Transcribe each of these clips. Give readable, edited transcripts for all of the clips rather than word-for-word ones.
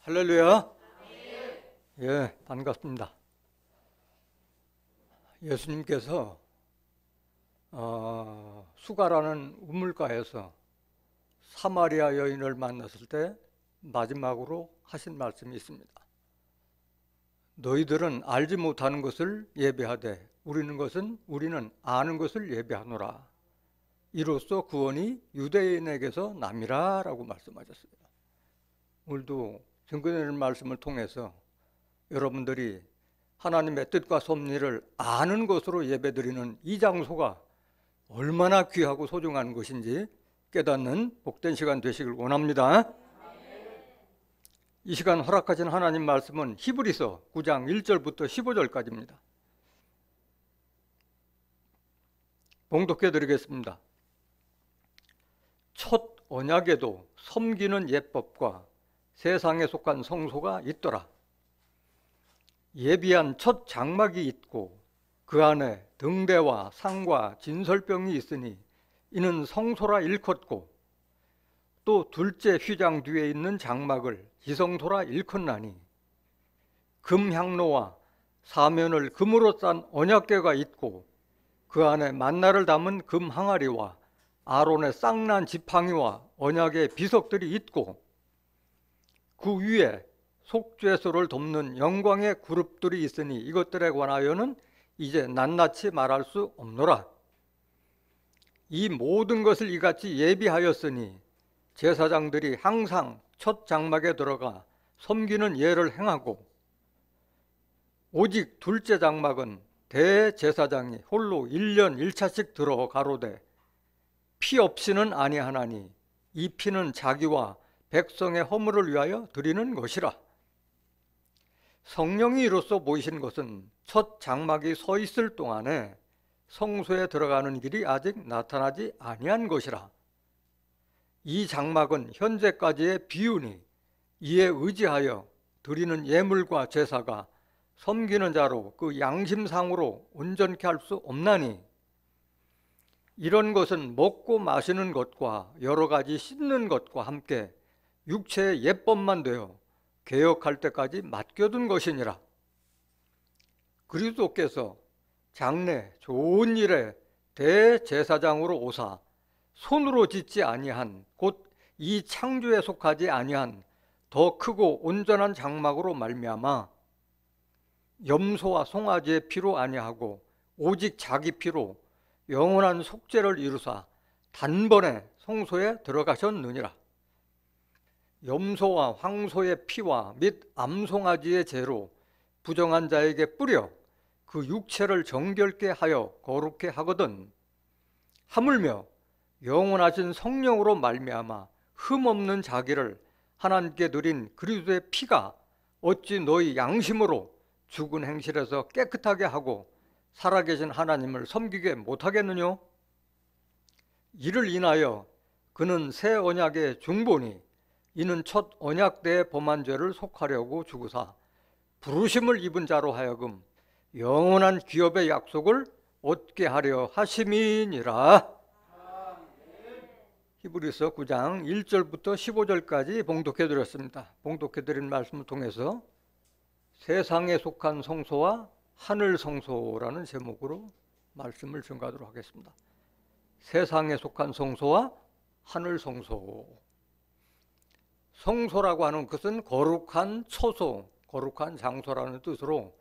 할렐루야. 예, 반갑습니다. 예수님께서 수가라는 우물가에서 사마리아 여인을 만났을 때 마지막으로 하신 말씀이 있습니다. 너희들은 알지 못하는 것을 예배하되 우리는 아는 것을 예배하노라. 이로써 구원이 유대인에게서 남이라 라고 말씀하셨어요. 오늘도 증거되는 말씀을 통해서 여러분들이 하나님의 뜻과 섭리를 아는 것으로 예배드리는 이 장소가 얼마나 귀하고 소중한 것인지 깨닫는 복된 시간 되시길 원합니다. 이 시간 허락하신 하나님 말씀은 히브리서 9장 1절부터 15절까지입니다. 봉독해 드리겠습니다. 첫 언약에도 섬기는 예법과 세상에 속한 성소가 있더라. 예비한 첫 장막이 있고 그 안에 등대와 상과 진설병이 있으니 이는 성소라 일컫고 또 둘째 휘장 뒤에 있는 장막을 지성소라 일컫나니 금향로와 사면을 금으로 싼 언약궤가 있고 그 안에 만나를 담은 금 항아리와 아론의 쌍난 지팡이와 언약의 비석들이 있고 그 위에 속죄소를 돕는 영광의 그룹들이 있으니 이것들에 관하여는 이제 낱낱이 말할 수 없노라. 이 모든 것을 이같이 예비하였으니 제사장들이 항상 첫 장막에 들어가 섬기는 예를 행하고 오직 둘째 장막은 대제사장이 홀로 1년 1차씩 들어 가로되 피 없이는 아니하나니 이 피는 자기와 백성의 허물을 위하여 드리는 것이라. 성령이 이로써 보이신 것은 첫 장막이 서 있을 동안에 성소에 들어가는 길이 아직 나타나지 아니한 것이라. 이 장막은 현재까지의 비유니 이에 의지하여 드리는 예물과 제사가 섬기는 자로 그 양심상으로 온전케 할 수 없나니 이런 것은 먹고 마시는 것과 여러 가지 씻는 것과 함께 육체의 예법만 되어 개혁할 때까지 맡겨둔 것이니라. 그리스도께서 장래 좋은 일에 대제사장으로 오사 손으로 짓지 아니한 곧 이 창조에 속하지 아니한 더 크고 온전한 장막으로 말미암아 염소와 송아지의 피로 아니하고 오직 자기 피로 영원한 속죄를 이루사 단번에 성소에 들어가셨느니라. 염소와 황소의 피와 및 암송아지의 죄로 부정한 자에게 뿌려 그 육체를 정결케 하여 거룩케 하거든 하물며 영원하신 성령으로 말미암아 흠없는 자기를 하나님께 드린 그리스도의 피가 어찌 너희 양심으로 죽은 행실에서 깨끗하게 하고 살아계신 하나님을 섬기게 못하겠느냐? 이를 인하여 그는 새 언약의 중보니 이는 첫 언약 때의 범한 죄를 속하려고 죽으사 부르심을 입은 자로 하여금 영원한 기업의 약속을 얻게 하려 하심이니라. 히브리서 9장 1절부터 15절까지 봉독해 드렸습니다. 봉독해 드린 말씀을 통해서 세상에 속한 성소와 하늘 성소라는 제목으로 말씀을 전가하도록 하겠습니다. 세상에 속한 성소와 하늘 성소. 성소라고 하는 것은 거룩한 처소, 거룩한 장소라는 뜻으로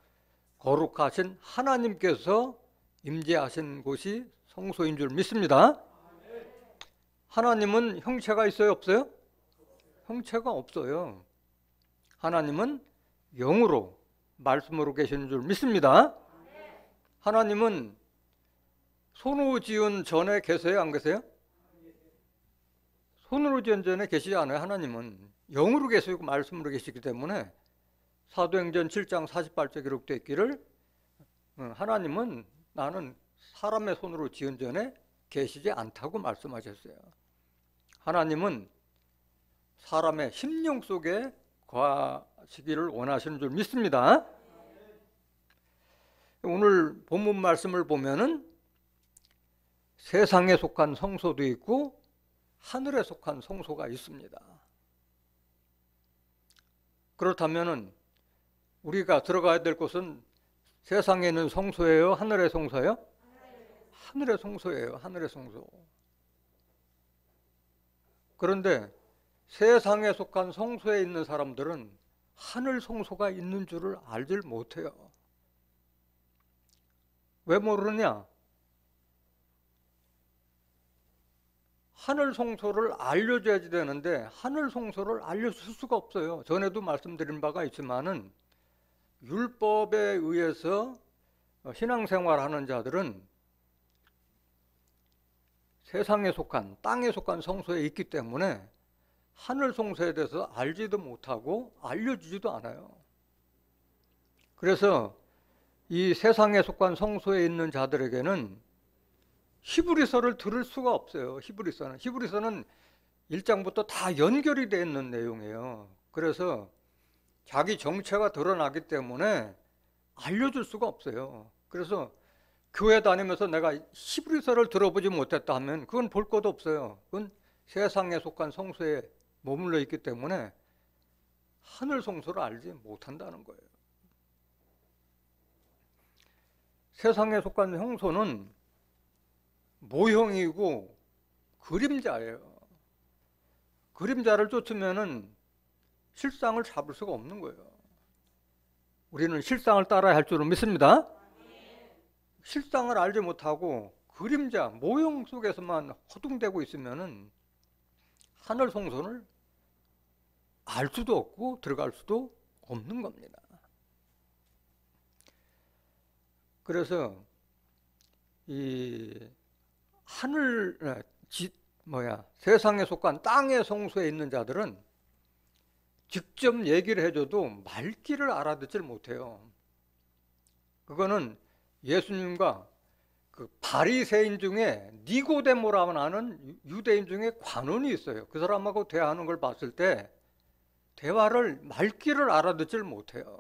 거룩하신 하나님께서 임재하신 곳이 성소인 줄 믿습니다. 하나님은 형체가 있어요, 없어요? 형체가 없어요. 하나님은 영으로 말씀으로 계시는 줄 믿습니다. 하나님은 손으로 지은 전에 계세요, 안 계세요? 손으로 지은 전에 계시지 않아요. 하나님은 영으로 계시고 말씀으로 계시기 때문에 사도행전 7장 48절 기록되어 있기를 하나님은 나는 사람의 손으로 지은 전에 계시지 않다고 말씀하셨어요. 하나님은 사람의 심령 속에 거하시기를 원하시는 줄 믿습니다. 오늘 본문 말씀을 보면은 세상에 속한 성소도 있고 하늘에 속한 성소가 있습니다. 그렇다면은 우리가 들어가야 될 곳은 세상에 있는 성소예요? 하늘의 성소예요? 하늘의 성소예요. 하늘의 성소. 그런데 세상에 속한 성소에 있는 사람들은 하늘 성소가 있는 줄을 알질 못해요. 왜 모르느냐? 하늘 성소를 알려줘야지 되는데 하늘 성소를 알려줄 수가 없어요. 전에도 말씀드린 바가 있지만은 율법에 의해서 신앙생활하는 자들은 세상에 속한, 땅에 속한 성소에 있기 때문에 하늘 성소에 대해서 알지도 못하고 알려주지도 않아요. 그래서 이 세상에 속한 성소에 있는 자들에게는 히브리서를 들을 수가 없어요. 히브리서는 1장부터 다 연결이 되어 있는 내용이에요. 그래서 자기 정체가 드러나기 때문에 알려줄 수가 없어요. 그래서 교회 다니면서 내가 히브리서를 들어보지 못했다 하면 그건 볼 것도 없어요. 그건 세상에 속한 성소에 머물러 있기 때문에 하늘 성소를 알지 못한다는 거예요. 세상에 속한 성소는 모형이고 그림자예요. 그림자를 쫓으면은 실상을 잡을 수가 없는 거예요. 우리는 실상을 따라야 할 줄은 믿습니다. 실상을 알지 못하고 그림자, 모형 속에서만 허둥대고 있으면은 하늘 성소를 알 수도 없고 들어갈 수도 없는 겁니다. 그래서 이 세상에 속한 땅의 성소에 있는 자들은 직접 얘기를 해줘도 말귀를 알아듣질 못해요. 그거는 예수님과 그 바리새인 중에 니고데모라고 하는 유대인 중에 관원이 있어요. 그 사람하고 대화하는 걸 봤을 때 대화를 말귀를 알아듣질 못해요.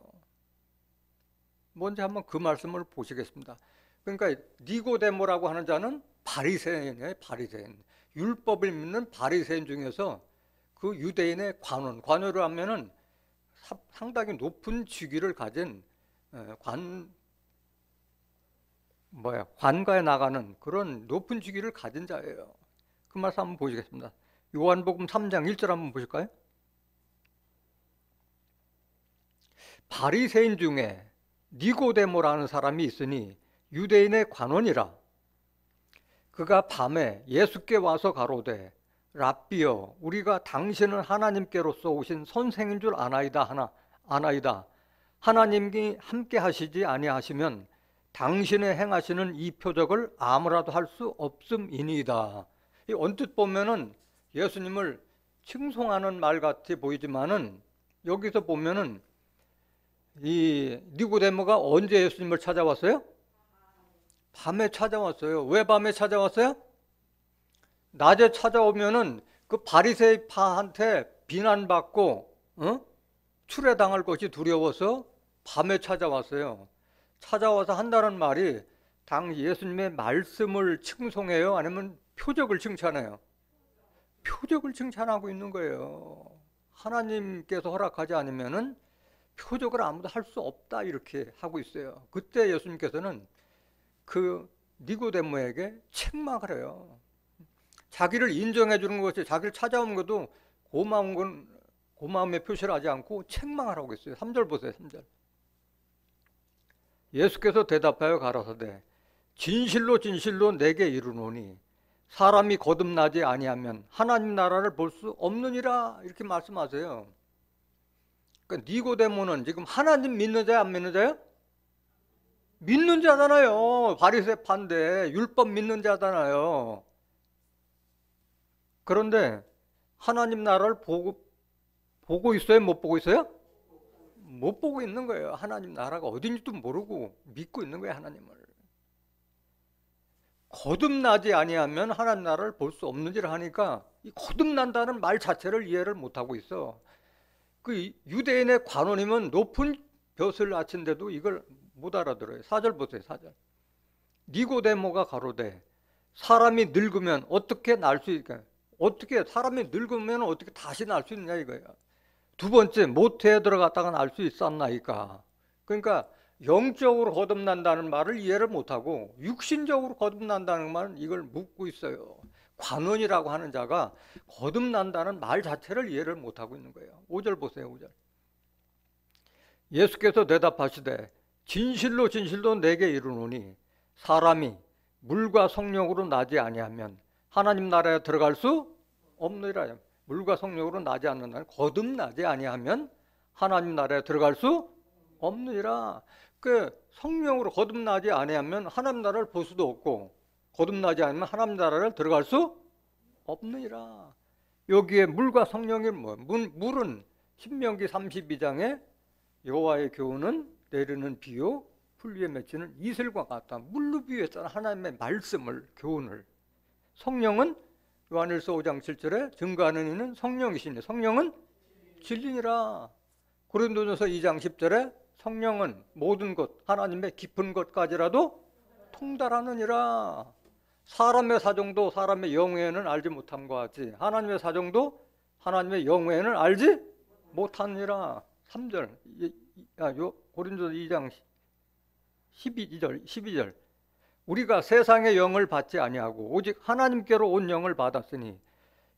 먼저 한번 그 말씀을 보시겠습니다. 그러니까 니고데모라고 하는 자는 바리새인이에요. 바리새인. 율법을 믿는 바리새인 중에서 그 유대인의 관원을 하면은 상당히 높은 직위를 가진 관가에 나가는 그런 높은 직위를 가진 자예요. 그 말씀 한번 보시겠습니다. 요한복음 3장 1절 한번 보실까요? 바리새인 중에 니고데모라는 사람이 있으니 유대인의 관원이라. 그가 밤에 예수께 와서 가로되 랍비여 우리가 당신은 하나님께로서 오신 선생인 줄 아나이다. 하나님이 함께 하시지 아니하시면 당신의 행하시는 이 표적을 아무라도 할 수 없음이니이다. 언뜻 보면은 예수님을 칭송하는 말 같아 보이지만은 여기서 보면은 이 니고데모가 언제 예수님을 찾아왔어요? 밤에 찾아왔어요. 왜 밤에 찾아왔어요? 낮에 찾아오면은 그 바리새파한테 비난받고 추례당할 것이 두려워서 밤에 찾아왔어요. 찾아와서 한다는 말이 당시 예수님의 말씀을 칭송해요? 아니면 표적을 칭찬해요? 표적을 칭찬하고 있는 거예요. 하나님께서 허락하지 않으면은 표적을 아무도 할 수 없다 이렇게 하고 있어요. 그때 예수님께서는 그 니고데모에게 책망을 해요. 자기를 인정해 주는 것이 자기를 찾아온 것도 고마움의 표시를 하지 않고 책망을 하고 있어요. 3절 보세요. 3절. 예수께서 대답하여 가라사대 진실로 진실로 내게 이르노니 사람이 거듭나지 아니하면 하나님 나라를 볼 수 없느니라 이렇게 말씀하세요. 그러니까 니고데모는 지금 하나님 믿는 자야 안 믿는 자야? 믿는 자잖아요. 바리새파인데 율법 믿는 자잖아요. 그런데 하나님 나라를 보고 있어요? 못 보고 있어요? 못 보고 있는 거예요. 하나님 나라가 어딘지도 모르고 믿고 있는 거예요. 하나님을. 거듭나지 아니하면 하나님 나라를 볼 수 없는지를 하니까 이 거듭난다는 말 자체를 이해를 못하고 있어. 그 유대인의 관원이면 높은 벼슬을 아친데도 이걸 못 알아들어요. 4절 보세요. 4절. 니고데모가 가로되 사람이 늙으면 어떻게 날 수 있을까? 어떻게 사람이 늙으면 어떻게 다시 날 수 있느냐 이거야. 두 번째, 모태에 들어갔다가 알 수 있었나이까. 그러니까 영적으로 거듭난다는 말을 이해를 못하고 육신적으로 거듭난다는 말은 이걸 묻고 있어요. 관원이라고 하는 자가 거듭난다는 말 자체를 이해를 못하고 있는 거예요. 5절 보세요. 5절. 예수께서 대답하시되 진실로 진실로 내게 이르노니 사람이 물과 성령으로 나지 아니하면 하나님 나라에 들어갈 수 없느니라. 물과 성령으로 나지 않는다는, 거듭나지 아니하면 하나님 나라에 들어갈 수 없느니라. 그 성령으로 거듭나지 아니하면 하나님 나라를 볼 수도 없고, 거듭나지 않으면 하나님 나라를 들어갈 수 없느니라. 여기에 물과 성령이 물은 신명기 32장에 여호와의 교훈은 내리는 비요 풀 위에 맺히는 이슬과 같다. 물로 비유했잖아. 하나님의 말씀을, 교훈을. 성령은 요한일서 5장 7절에 증거하는 이는 성령이시니 성령은 진리니라. 고린도전서 2장 10절에 성령은 모든 것, 하나님의 깊은 것까지라도 통달하느니라. 사람의 사정도 사람의 영외에는 알지 못함과 같이 하나님의 사정도 하나님의 영외에는 알지 못하느니라. 3절, 고린도서 2장 12절 우리가 세상의 영을 받지 아니하고 오직 하나님께로 온 영을 받았으니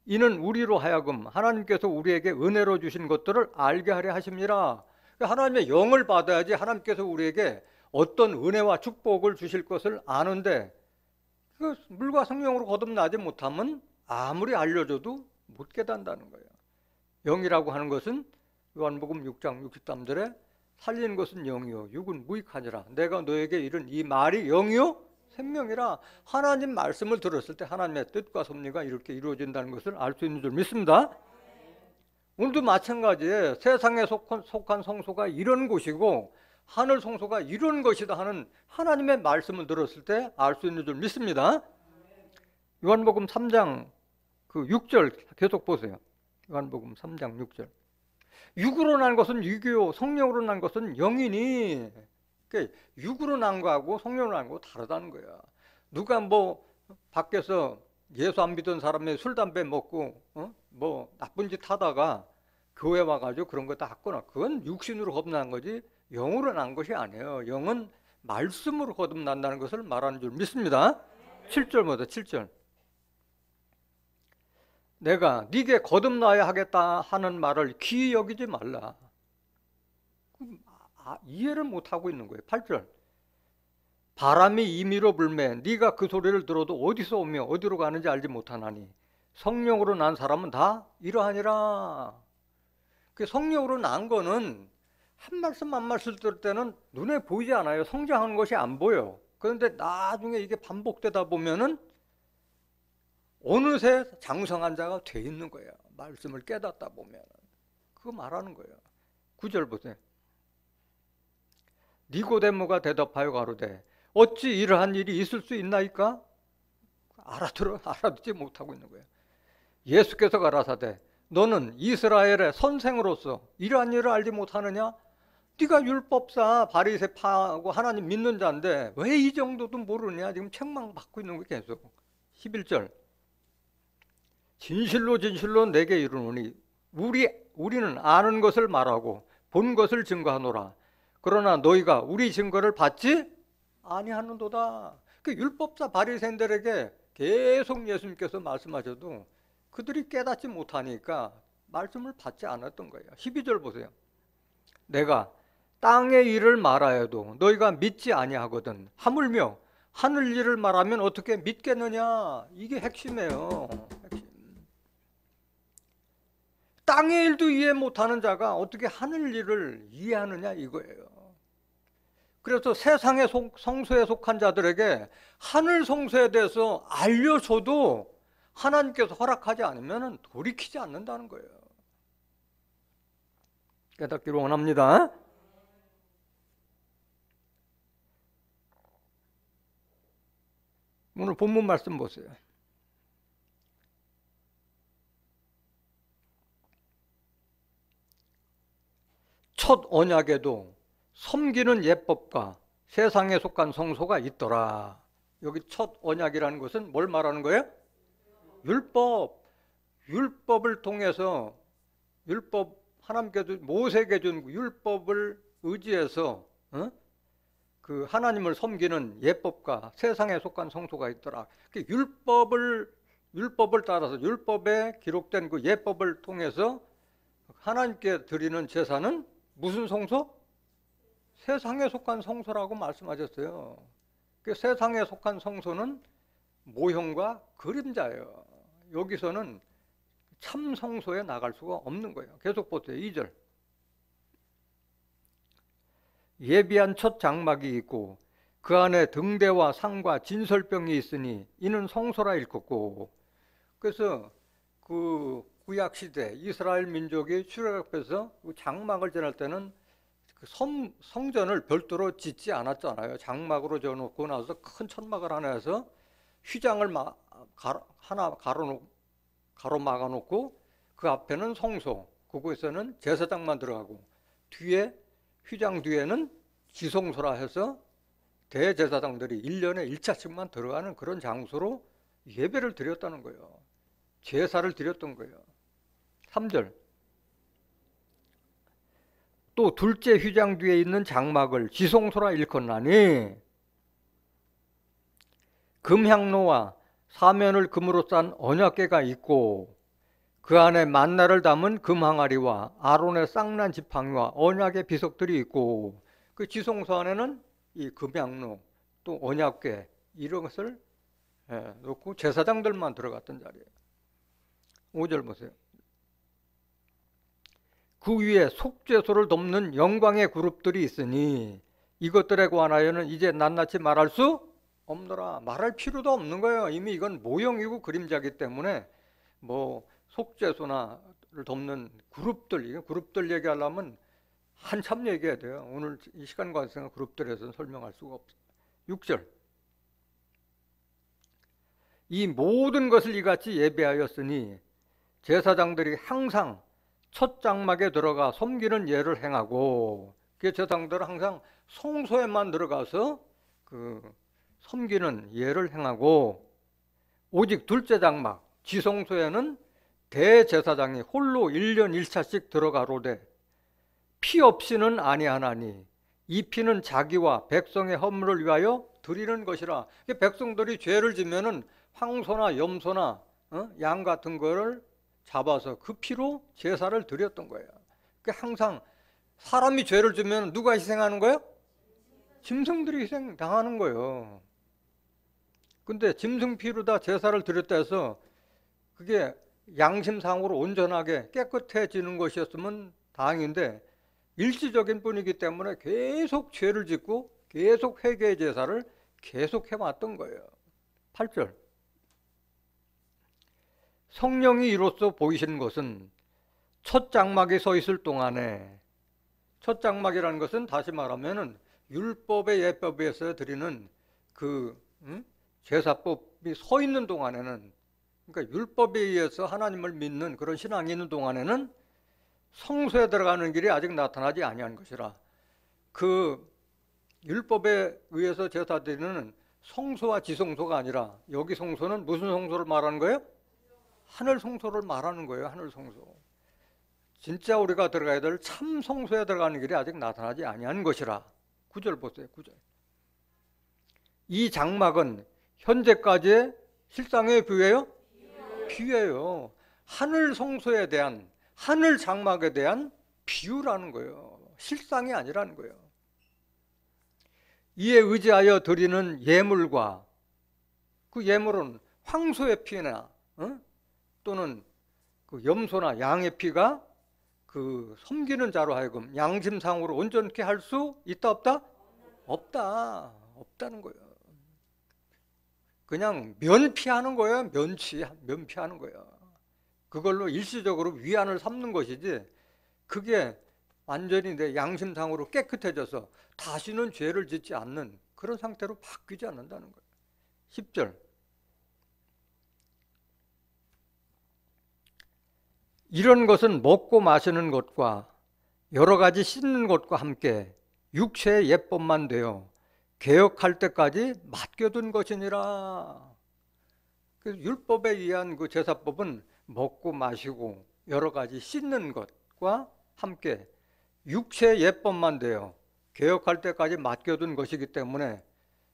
이는 우리로 하여금 하나님께서 우리에게 은혜로 주신 것들을 알게 하려 하심이라. 하나님의 영을 받아야지 하나님께서 우리에게 어떤 은혜와 축복을 주실 것을 아는데, 물과 성령으로 거듭나지 못하면 아무리 알려줘도 못 깨닫는다는 거예요. 영이라고 하는 것은 요한복음 6장 63절에 살리는 것은 영이요 육은 무익하니라. 내가 너에게 이른 이 말이 영이요 생명이라. 하나님 말씀을 들었을 때 하나님의 뜻과 섭리가 이렇게 이루어진다는 것을 알 수 있는 줄 믿습니다. 오늘도 마찬가지에 세상에 속한 성소가 이런 곳이고 하늘 성소가 이런 것이다 하는 하나님의 말씀을 들었을 때 알 수 있는 줄 믿습니다. 요한복음 3장 6절 계속 보세요. 요한복음 3장 6절. 육으로 난 것은 육이요 성령으로 난 것은 영이니. 그러니까 육으로 난 거하고 성령으로 난 거하고 다르다는 거야. 누가 밖에서 예수 안 믿던 사람이 술 담배 먹고 나쁜 짓 하다가 교회 와가지고 그런 거 다 했거나, 그건 육신으로 거듭난 거지 영으로 난 것이 아니에요. 영은 말씀으로 거듭난다는 것을 말하는 줄 믿습니다. 7절보다 7절. 내가 네게 거듭나야 하겠다 하는 말을 귀히 여기지 말라. 이해를 못하고 있는 거예요. 8절. 바람이 임의로 불매 네가 그 소리를 들어도 어디서 오며 어디로 가는지 알지 못하나니 성령으로 난 사람은 다 이러하니라. 그 성령으로 난 거는 한 말씀 한 말씀 들을 때는 눈에 보이지 않아요. 성장하는 것이 안 보여. 그런데 나중에 이게 반복되다 보면은 어느새 장성한 자가 돼 있는 거예요. 말씀을 깨닫다 보면. 그거 말하는 거예요. 9절 보세요. 니고데모가 대답하여 가로되 어찌 이러한 일이 있을 수 있나이까? 알아듣지 못하고 있는 거예요. 예수께서 가라사대 너는 이스라엘의 선생으로서 이러한 일을 알지 못하느냐? 네가 율법사 바리새파하고 하나님 믿는 자인데 왜 이 정도도 모르냐? 지금 책망받고 있는 거예요. 계속. 11절. 진실로 진실로 내게 이르노니 우리는 아는 것을 말하고 본 것을 증거하노라. 그러나 너희가 우리 증거를 받지 아니하는도다. 그 율법사 바리새인들에게 계속 예수님께서 말씀하셔도 그들이 깨닫지 못하니까 말씀을 받지 않았던 거예요. 12절 보세요. 내가 땅의 일을 말하여도 너희가 믿지 아니하거든. 하물며 하늘 일을 말하면 어떻게 믿겠느냐? 이게 핵심이에요. 핵심. 땅의 일도 이해 못하는 자가 어떻게 하늘 일을 이해하느냐 이거예요. 그래서 세상의 성소에 속한 자들에게 하늘 성소에 대해서 알려줘도 하나님께서 허락하지 않으면 돌이키지 않는다는 거예요. 깨닫기를 원합니다. 오늘 본문 말씀 보세요. 첫 언약에도 섬기는 예법과 세상에 속한 성소가 있더라. 여기 첫 언약이라는 것은 뭘 말하는 거예요? 율법. 율법을 통해서 율법 하나님께서 모세에게 준 율법을 의지해서 그 하나님을 섬기는 예법과 세상에 속한 성소가 있더라. 그 율법을 따라서 율법에 기록된 그 예법을 통해서 하나님께 드리는 제사는 무슨 성소? 세상에 속한 성소라고 말씀하셨어요. 그 세상에 속한 성소는 모형과 그림자예요. 여기서는 참 성소에 나갈 수가 없는 거예요. 계속 보세요. 2절. 예비한 첫 장막이 있고 그 안에 등대와 상과 진설병이 있으니 이는 성소라 일컫고. 그래서 그 구약 시대 이스라엘 민족이 출애굽해서 그 장막을 지날 때는 그 성전을 별도로 짓지 않았잖아요. 장막으로 지어놓고 나서 큰 천막을 하나 해서 휘장을 하나 가로막아 놓고 그 앞에는 성소, 그곳에는 제사장만 들어가고 뒤에 휘장 뒤에는 지성소라 해서 대제사장들이 1년에 1차씩만 들어가는 그런 장소로 예배를 드렸다는 거예요. 제사를 드렸던 거예요. 3절. 또 둘째 휘장 뒤에 있는 장막을 지성소라 일컫나니 금향로와 사면을 금으로 싼 언약궤가 있고 그 안에 만나를 담은 금항아리와 아론의 쌍난 지팡이와 언약의 비석들이 있고 그 지성소 안에는 이 금향로 또 언약궤 이런 것을 놓고 제사장들만 들어갔던 자리예요. 5절 보세요. 그 위에 속죄소를 덮는 영광의 그룹들이 있으니 이것들에 관하여는 이제 낱낱이 말할 수 없노라. 말할 필요도 없는 거예요. 이미 이건 모형이고 그림자기 때문에 뭐 속죄소나를 덮는 그룹들 얘기하려면 한참 얘기해야 돼요. 오늘 이 시간 관계상 그룹들에서는 설명할 수가 없어요. 6절. 이 모든 것을 이같이 예배하였으니 제사장들이 항상 첫 장막에 들어가 섬기는 예를 행하고 그 제사장들은 항상 성소에만 들어가서 그 섬기는 예를 행하고 오직 둘째 장막 지성소에는 대제사장이 홀로 1년 1차씩 들어가로되 피 없이는 아니하나니 이 피는 자기와 백성의 허물을 위하여 드리는 것이라. 백성들이 죄를 지면은 황소나 염소나 양 같은 거를 잡아서 그 피로 제사를 드렸던 거예요. 항상 사람이 죄를 지면 누가 희생하는 거예요? 짐승들이 희생당하는 거예요. 근데 짐승 피로 다 제사를 드렸다 해서 그게 양심상으로 온전하게 깨끗해지는 것이었으면 다행인데 일시적인 뿐이기 때문에 계속 죄를 짓고 계속 회개의 제사를 계속 해왔던 거예요. 8절. 성령이 이로써 보이신 것은 첫 장막에 서 있을 동안에, 첫 장막이라는 것은 다시 말하면은 율법의 예법에서 드리는 그 제사법이 서 있는 동안에는, 그러니까 율법에 의해서 하나님을 믿는 그런 신앙이 있는 동안에는 성소에 들어가는 길이 아직 나타나지 아니한 것이라. 그 율법에 의해서 제사 드리는 성소와 지성소가 아니라 여기 성소는 무슨 성소를 말하는 거예요? 하늘 성소를 말하는 거예요. 하늘 성소. 진짜 우리가 들어가야 될 참 성소에 들어가는 길이 아직 나타나지 아니한 것이라. 9절 보세요. 9절. 이 장막은 현재까지의 실상의 비유예요? 비유예요. 하늘 성소에 대한, 하늘 장막에 대한 비유라는 거예요. 실상이 아니라는 거예요. 이에 의지하여 드리는 예물과 그 예물은 황소의 피나 또는 그 염소나 양의 피가 그 섬기는 자로 하여금 양심상으로 온전케 할 수 있다 없다? 없다. 없다는 거예요. 그냥 면피하는 거예요. 면피하는 거예요. 그걸로 일시적으로 위안을 삼는 것이지 그게 완전히 내 양심상으로 깨끗해져서 다시는 죄를 짓지 않는 그런 상태로 바뀌지 않는다는 거예요. 10절. 이런 것은 먹고 마시는 것과 여러 가지 씻는 것과 함께 육체의 예법만 되어 개혁할 때까지 맡겨둔 것이니라. 그래서 율법에 의한 그 제사법은 먹고 마시고 여러 가지 씻는 것과 함께 육체 예법만 돼요. 개혁할 때까지 맡겨둔 것이기 때문에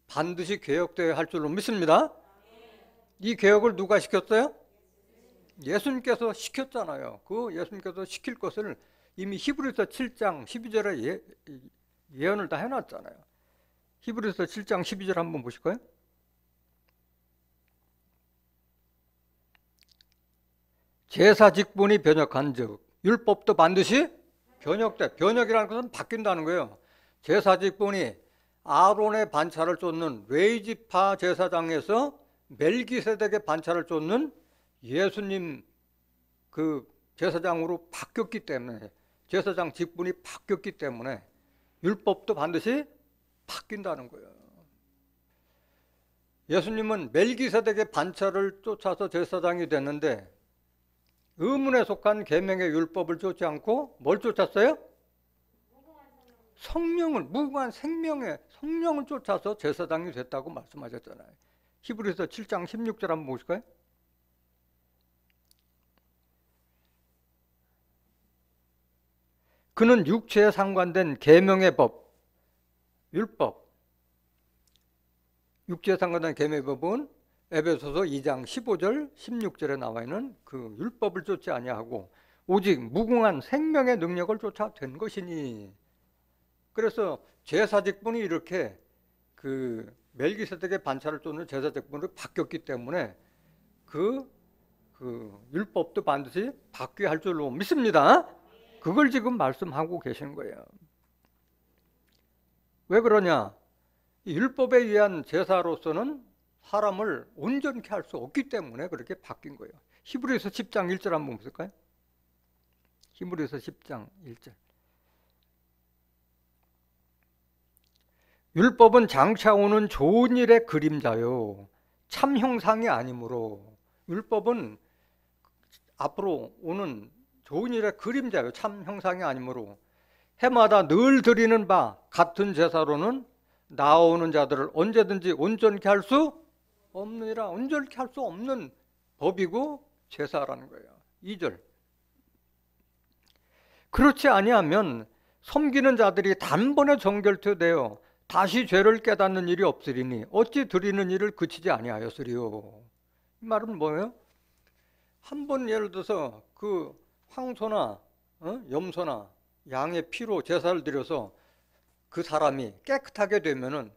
반드시 개혁되어야 할 줄로 믿습니다. 이 개혁을 누가 시켰어요? 예수님께서 시켰잖아요. 그 예수님께서 시킬 것을 이미 히브리서 7장 12절에 예언을 다 해놨잖아요. 히브리서 7장 12절 한번 보실까요? 제사 직분이 변혁한즉 율법도 반드시 변혁돼. 변혁이라는 것은 바뀐다는 거예요. 제사 직분이 아론의 반차를 쫓는 레위지파 제사장에서 멜기세덱의 반차를 쫓는 예수님 그 제사장으로 바뀌었기 때문에, 제사장 직분이 바뀌었기 때문에 율법도 반드시 바뀐다는 거예요. 예수님은 멜기세덱의 반차를 쫓아서 제사장이 됐는데 의문에 속한 계명의 율법을 쫓지 않고 뭘 쫓았어요? 성령을, 무궁한 생명의 성령을 쫓아서 제사장이 됐다고 말씀하셨잖아요. 히브리서 7장 16절 한번 보실까요? 그는 육체에 상관된 계명의 법, 율법, 육체에 상관된 계명의 법은 에베소서 2장 15절 16절에 나와 있는 그 율법을 쫓지 아니하고 오직 무궁한 생명의 능력을 쫓아 된 것이니. 그래서 제사 직분이 이렇게 그 멜기세덱의 반차를 쫓는 제사 직분으로 바뀌었기 때문에 그 율법도 반드시 바뀌어야 할 줄로 믿습니다. 그걸 지금 말씀하고 계시는 거예요. 왜 그러냐? 이 율법에 의한 제사로서는 사람을 온전케 할 수 없기 때문에 그렇게 바뀐 거예요. 히브리서 10장 1절 한번 볼까요? 히브리서 10장 1절. 율법은 장차 오는 좋은 일의 그림자요 참 형상이 아니므로. 율법은 앞으로 오는 좋은 일의 그림자요 참 형상이 아니므로 해마다 늘 드리는 바 같은 제사로는 나오는 자들을 언제든지 온전케 할 수 없느니라. 온전케 할 수 없는 법이고 제사라는 거예요. 2절. 그렇지 아니하면 섬기는 자들이 단번에 정결되어 다시 죄를 깨닫는 일이 없으리니 어찌 드리는 일을 그치지 아니하였으리요. 이 말은 뭐예요? 한 번 예를 들어서 그 황소나 염소나 양의 피로 제사를 드려서 그 사람이 깨끗하게 되면은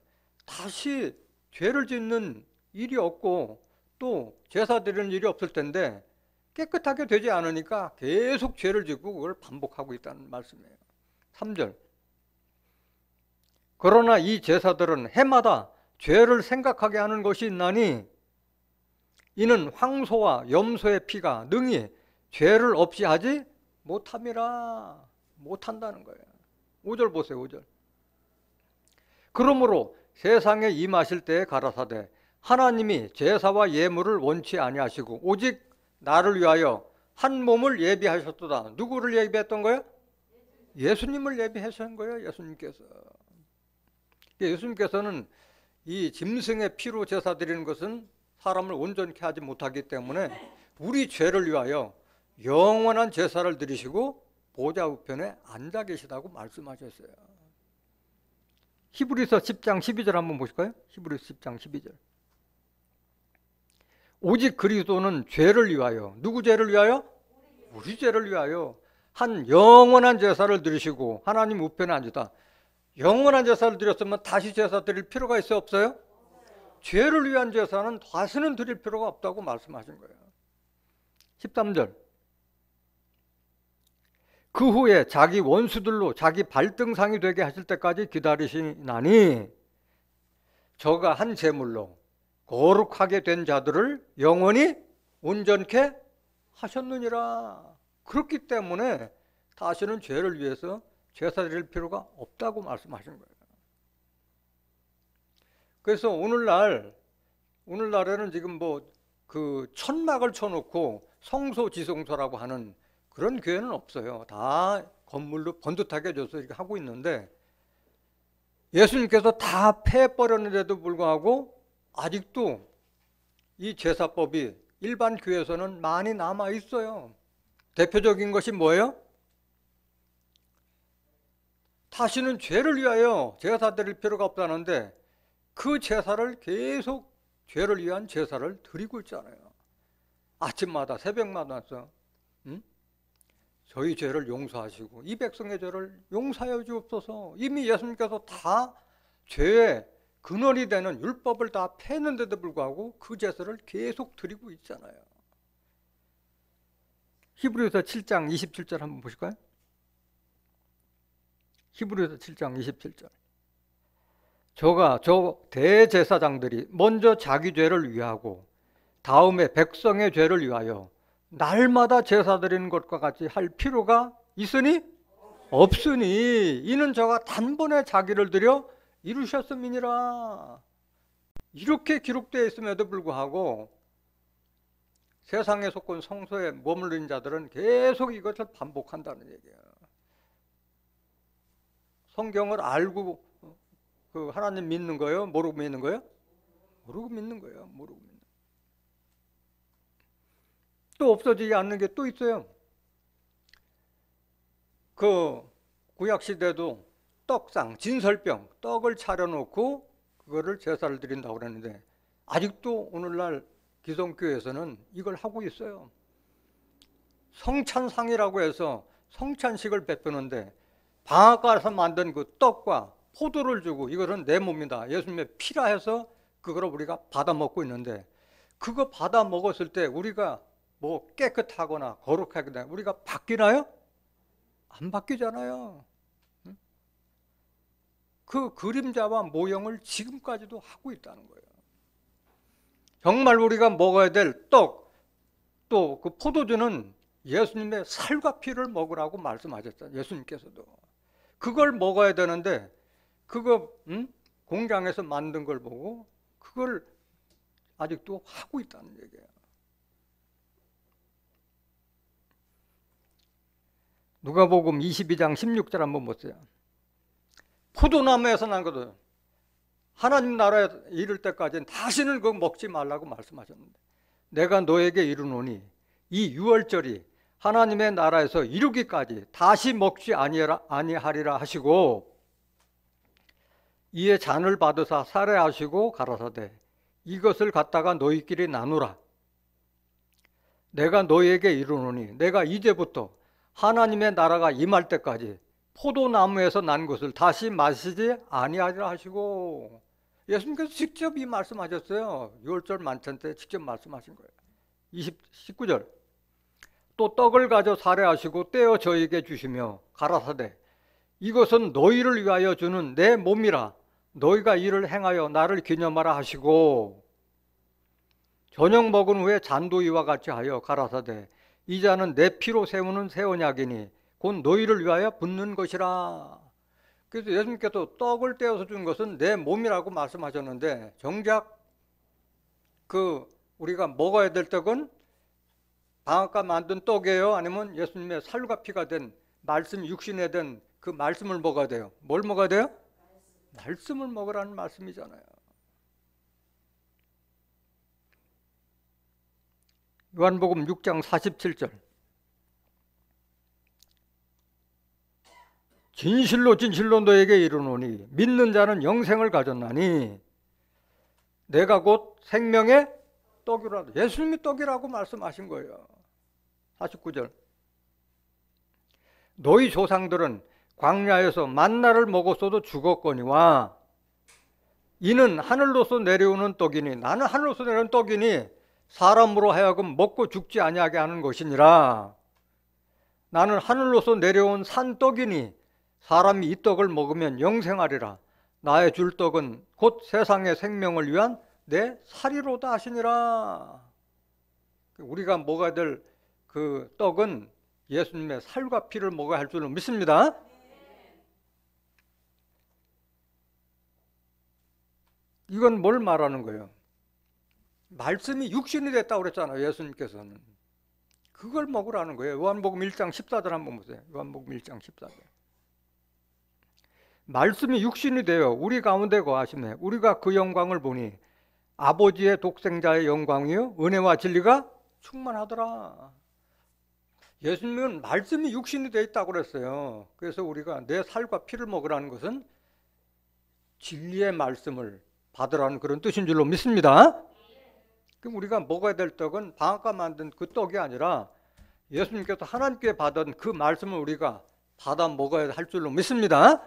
다시 죄를 짓는 일이 없고 또 제사 드리는 일이 없을 텐데 깨끗하게 되지 않으니까 계속 죄를 짓고 그걸 반복하고 있다는 말씀이에요. 3절. 그러나 이 제사들은 해마다 죄를 생각하게 하는 것이 있나니 이는 황소와 염소의 피가 능히 죄를 없이 하지 못함이라. 못한다는 거예요. 5절 보세요. 5절. 그러므로 세상에 임하실 때에 가라사대 하나님이 제사와 예물을 원치 아니하시고 오직 나를 위하여 한 몸을 예비하셨도다. 누구를 예비했던 거예요? 예수님을 예비하신 거예요. 예수님께서. 예수님께서는 이 짐승의 피로 제사 드리는 것은 사람을 온전케 하지 못하기 때문에 우리 죄를 위하여 영원한 제사를 드리시고 보좌 우편에 앉아 계시다고 말씀하셨어요. 히브리서 10장 12절 한번 보실까요? 히브리서 10장 12절. 오직 그리스도는 죄를 위하여, 누구 죄를 위하여? 우리 죄를 위하여 한 영원한 제사를 드리시고 하나님 우편에 앉으다. 영원한 제사를 드렸으면 다시 제사 드릴 필요가 있어요? 없어요? 죄를 위한 제사는 다시는 드릴 필요가 없다고 말씀하신 거예요. 13절. 그 후에 자기 원수들로 자기 발등상이 되게 하실 때까지 기다리시나니 저가 한 제물로 거룩하게 된 자들을 영원히 온전케 하셨느니라. 그렇기 때문에 다시는 죄를 위해서 제사 드릴 필요가 없다고 말씀하신 거예요. 그래서 오늘날에는 지금 그 천막을 쳐놓고 성소지성소라고 하는 그런 교회는 없어요. 다 건물로 번듯하게 줘서 이렇게 하고 있는데 예수님께서 다 패버렸는데도 불구하고 아직도 이 제사법이 일반 교회에서는 많이 남아 있어요. 대표적인 것이 뭐예요? 다시는 죄를 위하여 제사 드릴 필요가 없다는데 그 제사를 계속 죄를 위한 제사를 드리고 있잖아요. 아침마다 새벽마다 와서 저희 죄를 용서하시고 이 백성의 죄를 용서하여 주옵소서. 이미 예수님께서 다 죄의 근원이 되는 율법을 다 폐했는데도 불구하고 그 제사를 계속 드리고 있잖아요. 히브리서 7장 27절 한번 보실까요? 히브리서 7장 27절. 저 대제사장들이 먼저 자기 죄를 위하고 다음에 백성의 죄를 위하여 날마다 제사 드리는 것과 같이 할 필요가 있으니 없으니 이는 저가 단번에 자기를 드려 이루셨음이니라. 이렇게 기록되어 있음에도 불구하고 세상에 속한 성소에 머무른 자들은 계속 이것을 반복한다는 얘기예요. 성경을 알고 그 하나님 믿는 거예요? 모르고 믿는 거예요? 모르고 믿는 거예요. 모르고 믿는. 또 없어지지 않는 게 또 있어요. 그 구약 시대도 떡상, 진설병, 떡을 차려놓고 그거를 제사를 드린다고 그랬는데 아직도 오늘날 기성교회에서는 이걸 하고 있어요. 성찬상이라고 해서 성찬식을 베푸는데 방앗간에서 만든 그 떡과 포도를 주고 이것은 내 몸이다, 예수님의 피라 해서 그거를 우리가 받아 먹고 있는데 그거 받아 먹었을 때 우리가 뭐 깨끗하거나 거룩하게 되나 우리가 바뀌나요? 안 바뀌잖아요. 그 그림자와 모형을 지금까지도 하고 있다는 거예요. 정말 우리가 먹어야 될 떡, 또 그 포도주는 예수님의 살과 피를 먹으라고 말씀하셨잖아요. 예수님께서도. 그걸 먹어야 되는데 그거 공장에서 만든 걸 보고 그걸 아직도 하고 있다는 얘기예요. 누가복음 22장 16절 한번 보세요. 포도나무에서 난 거든 하나님 나라에 이를 때까지는 다시는 그거 먹지 말라고 말씀하셨는데 내가 너에게 이르노니 이 유월절이 하나님의 나라에서 이루기까지 다시 먹지 아니하리라 하시고 이에 잔을 받으사 살해하시고 가라사대 이것을 갖다가 너희끼리 나누라. 내가 너희에게 이르노니 내가 이제부터 하나님의 나라가 임할 때까지 포도나무에서 난 것을 다시 마시지 아니하리라 하시고 예수님께서 직접 이 말씀하셨어요. 유월절 만찬 때 직접 말씀하신 거예요. 19절 또 떡을 가져 살해하시고 떼어 저에게 주시며 가라사대 이것은 너희를 위하여 주는 내 몸이라 너희가 이를 행하여 나를 기념하라 하시고 저녁 먹은 후에 잔도 이와 같이 하여 가라사대 이 잔은 내 피로 세우는 새 언약이니 곧 너희를 위하여 붓는 것이라. 그래서 예수님께서 떡을 떼어서 준 것은 내 몸이라고 말씀하셨는데 정작 그 우리가 먹어야 될 떡은 방앗간 만든 떡이에요? 아니면 예수님의 살과 피가 된 말씀이 육신에 된 그 말씀을 먹어야 돼요? 뭘 먹어야 돼요? 말씀을 먹으라는 말씀이잖아요. 요한복음 6장 47절 진실로 진실로 너에게 이르노니 믿는 자는 영생을 가졌나니 내가 곧 생명의 떡이라. 예수님이 떡이라고 말씀하신 거예요. 49절 너희 조상들은 광야에서 만나를 먹었어도 죽었거니와 이는 하늘로서 내려오는 떡이니 나는 하늘로서 내려오는 떡이니 사람으로 하여금 먹고 죽지 아니하게 하는 것이니라. 나는 하늘로서 내려온 산떡이니 사람이 이 떡을 먹으면 영생하리라. 나의 줄 떡은 곧 세상의 생명을 위한 내 살이로다 하시니라. 우리가 먹어야 될 그 떡은 예수님의 살과 피를 먹어야 할 줄로 믿습니다. 이건 뭘 말하는 거예요? 말씀이 육신이 됐다고 그랬잖아요. 예수님께서는. 그걸 먹으라는 거예요. 요한복음 1장 14절 한번 보세요. 요한복음 1장 14절. 말씀이 육신이 되어 우리 가운데 거하시매 우리가 그 영광을 보니 아버지의 독생자의 영광이요 은혜와 진리가 충만하더라. 예수님은 말씀이 육신이 되어 있다고 그랬어요. 그래서 우리가 내 살과 피를 먹으라는 것은 진리의 말씀을 받으라는 그런 뜻인 줄로 믿습니다. 그럼 우리가 먹어야 될 떡은 방앗간 만든 그 떡이 아니라 예수님께서 하나님께 받은 그 말씀을 우리가 받아 먹어야 할 줄로 믿습니다.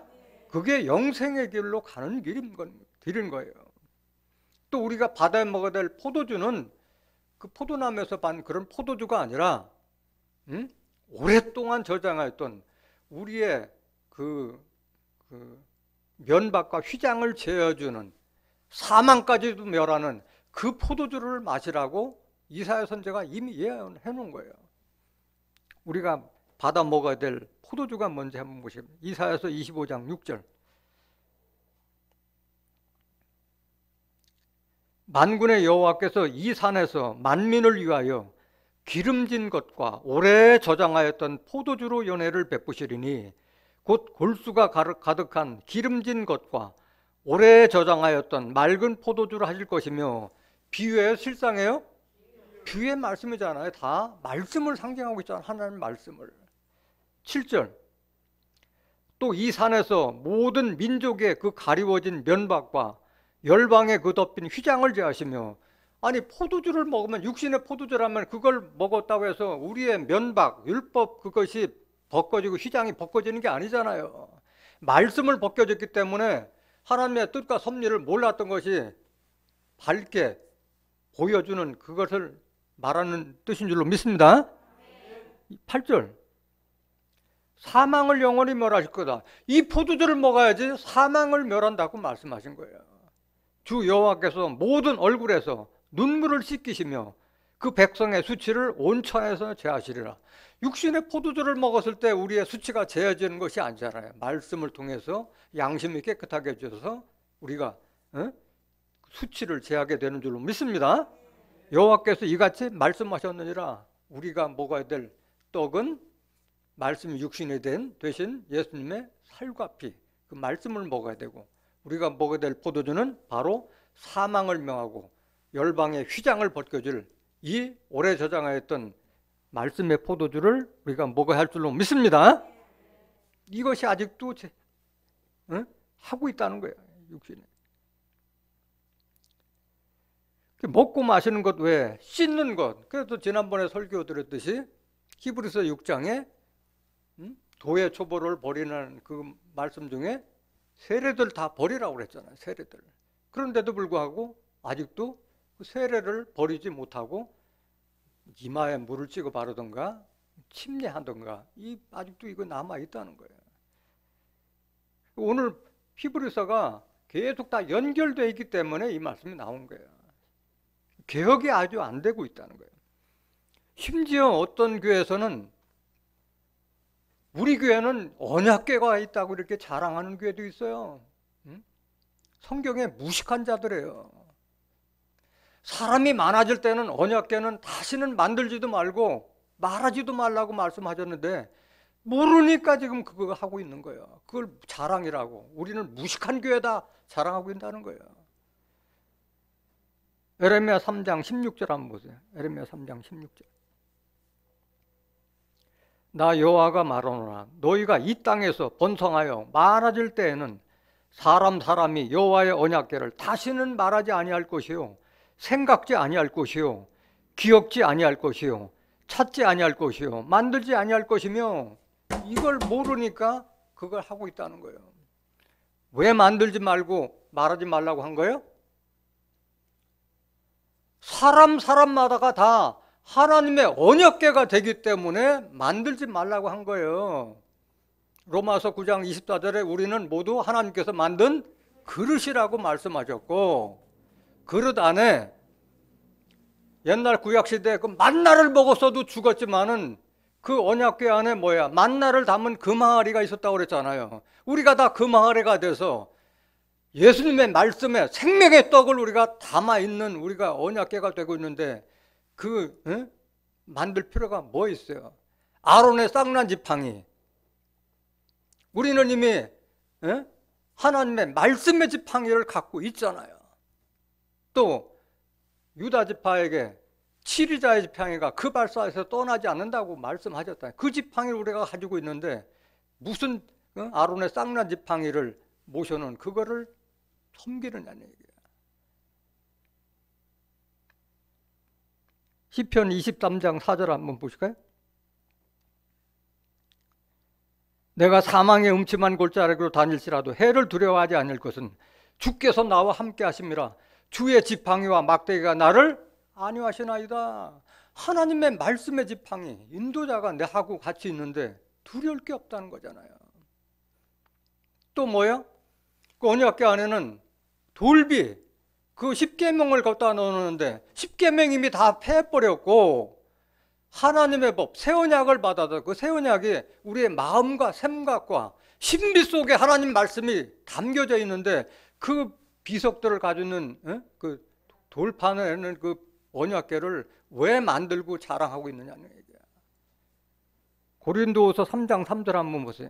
그게 영생의 길로 가는 길인 거예요. 또 우리가 받아 먹어야 될 포도주는 그 포도나무에서 반 그런 포도주가 아니라 오랫동안 저장하였던 우리의 그 면박과 휘장을 제어주는 사망까지도 멸하는 그 포도주를 마시라고 이사야 선지자가 이미 예언해 놓은 거예요. 우리가 받아 먹어야 될 포도주가 뭔지 한번 보시면 이사야서 25장 6절. 만군의 여호와께서 이 산에서 만민을 위하여 기름진 것과 오래 저장하였던 포도주로 연회를 베푸시리니 곧 골수가 가득한 기름진 것과 오래 저장하였던 맑은 포도주를 하실 것이며 비유예요? 실상이에요? 비유의 말씀이잖아요. 다 말씀을 상징하고 있잖아요. 하나님의 말씀을. 7절. 또 이 산에서 모든 민족의 그 가리워진 면박과 열방의 그 덮인 휘장을 제하시며, 아니 포도주를 먹으면, 육신의 포도주라면 그걸 먹었다고 해서 우리의 면박, 율법 그것이 벗겨지고 휘장이 벗겨지는 게 아니잖아요. 말씀을 벗겨졌기 때문에 하나님의 뜻과 섭리를 몰랐던 것이 밝게 보여주는 그것을 말하는 뜻인 줄로 믿습니다. 8절. 사망을 영원히 멸하실 거다. 이 포도주를 먹어야지 사망을 멸한다고 말씀하신 거예요. 주 여호와께서 모든 얼굴에서 눈물을 씻기시며 그 백성의 수치를 온천에서 제하시리라. 육신의 포도주를 먹었을 때 우리의 수치가 제어지는 것이 아니잖아요. 말씀을 통해서 양심이 깨끗하게 해줘서 우리가 수치를 제하게 되는 줄로 믿습니다. 여호와께서 이같이 말씀하셨느니라. 우리가 먹어야 될 떡은 말씀이 육신이 되신 예수님의 살과 피, 그 말씀을 먹어야 되고, 우리가 먹어야 될 포도주는 바로 사망을 명하고 열방의 휘장을 벗겨줄 이 오래 저장하였던 말씀의 포도주를 우리가 먹어야 할 줄로 믿습니다. 이것이 아직도 하고 있다는 거예요. 육신에. 먹고 마시는 것 외에 씻는 것. 그래서 지난번에 설교 드렸듯이 히브리서 6장에 도의 초보를 버리는 그 말씀 중에 세례들 다 버리라고 그랬잖아요. 세례들. 그런데도 불구하고 아직도 그 세례를 버리지 못하고 이마에 물을 찍어 바르던가 침례하던가 아직도 이거 남아 있다는 거예요. 오늘 히브리서가 계속 다 연결되어 있기 때문에 이 말씀이 나온 거예요. 개혁이 아주 안 되고 있다는 거예요. 심지어 어떤 교회에서는 우리 교회는 언약궤가 있다고 이렇게 자랑하는 교회도 있어요. 성경에 무식한 자들이에요. 사람이 많아질 때는 언약궤는 다시는 만들지도 말고 말하지도 말라고 말씀하셨는데 모르니까 지금 그거 하고 있는 거예요. 그걸 자랑이라고. 우리는 무식한 교회다 자랑하고 있다는 거예요. 에레미야 3장 16절 한번 보세요. 에레미야 3장 16절. 나 여호와가 말하노라. 너희가 이 땅에서 번성하여 많아질 때에는 사람이 여호와의 언약궤를 다시는 말하지 아니할 것이요, 생각지 아니할 것이요, 기억지 아니할 것이요, 찾지 아니할 것이요, 만들지 아니할 것이며, 이걸 모르니까 그걸 하고 있다는 거예요. 왜 만들지 말고 말하지 말라고 한 거예요? 사람마다가 다 하나님의 언약궤가 되기 때문에 만들지 말라고 한 거예요. 로마서 9장 24절에 우리는 모두 하나님께서 만든 그릇이라고 말씀하셨고, 그릇 안에 옛날 구약시대에 그 만나를 먹었어도 죽었지만은 그 언약궤 안에 뭐야? 만나를 담은 금항아리가 있었다고 그랬잖아요. 우리가 다 금항아리가 돼서 예수님의 말씀에 생명의 떡을 우리가 담아있는 우리가 언약궤가 되고 있는데 만들 필요가 뭐 있어요? 아론의 쌍난 지팡이. 우리는 이미 하나님의 말씀의 지팡이를 갖고 있잖아요. 또 유다 지파에게 치리자의 지팡이가 그 발사에서 떠나지 않는다고 말씀하셨다. 그 지팡이를 우리가 가지고 있는데 무슨 아론의 쌍난 지팡이를 모셔놓은 그거를 섬기느냐는 얘기야. 시편 23장 4절 한번 보실까요? 내가 사망의 음침한 골짜기로 다닐지라도 해를 두려워하지 않을 것은 주께서 나와 함께 하심이라. 주의 지팡이와 막대기가 나를 안위하시나이다. 하나님의 말씀의 지팡이, 인도자가 내하고 같이 있는데 두려울 게 없다는 거잖아요. 또 뭐야? 그 언약궤 안에는 돌비, 그 십계명을 갖다 넣었는데 십계명 이미 다 패버렸고 하나님의 법, 새 언약을 받아서 그 새 언약이 우리의 마음과 생각과 신비 속에 하나님 말씀이 담겨져 있는데 그 비석들을 가지고 있는 그 돌판에는 그 언약궤를 왜 만들고 자랑하고 있느냐는 얘기야. 고린도후서 3장 3절 한번 보세요.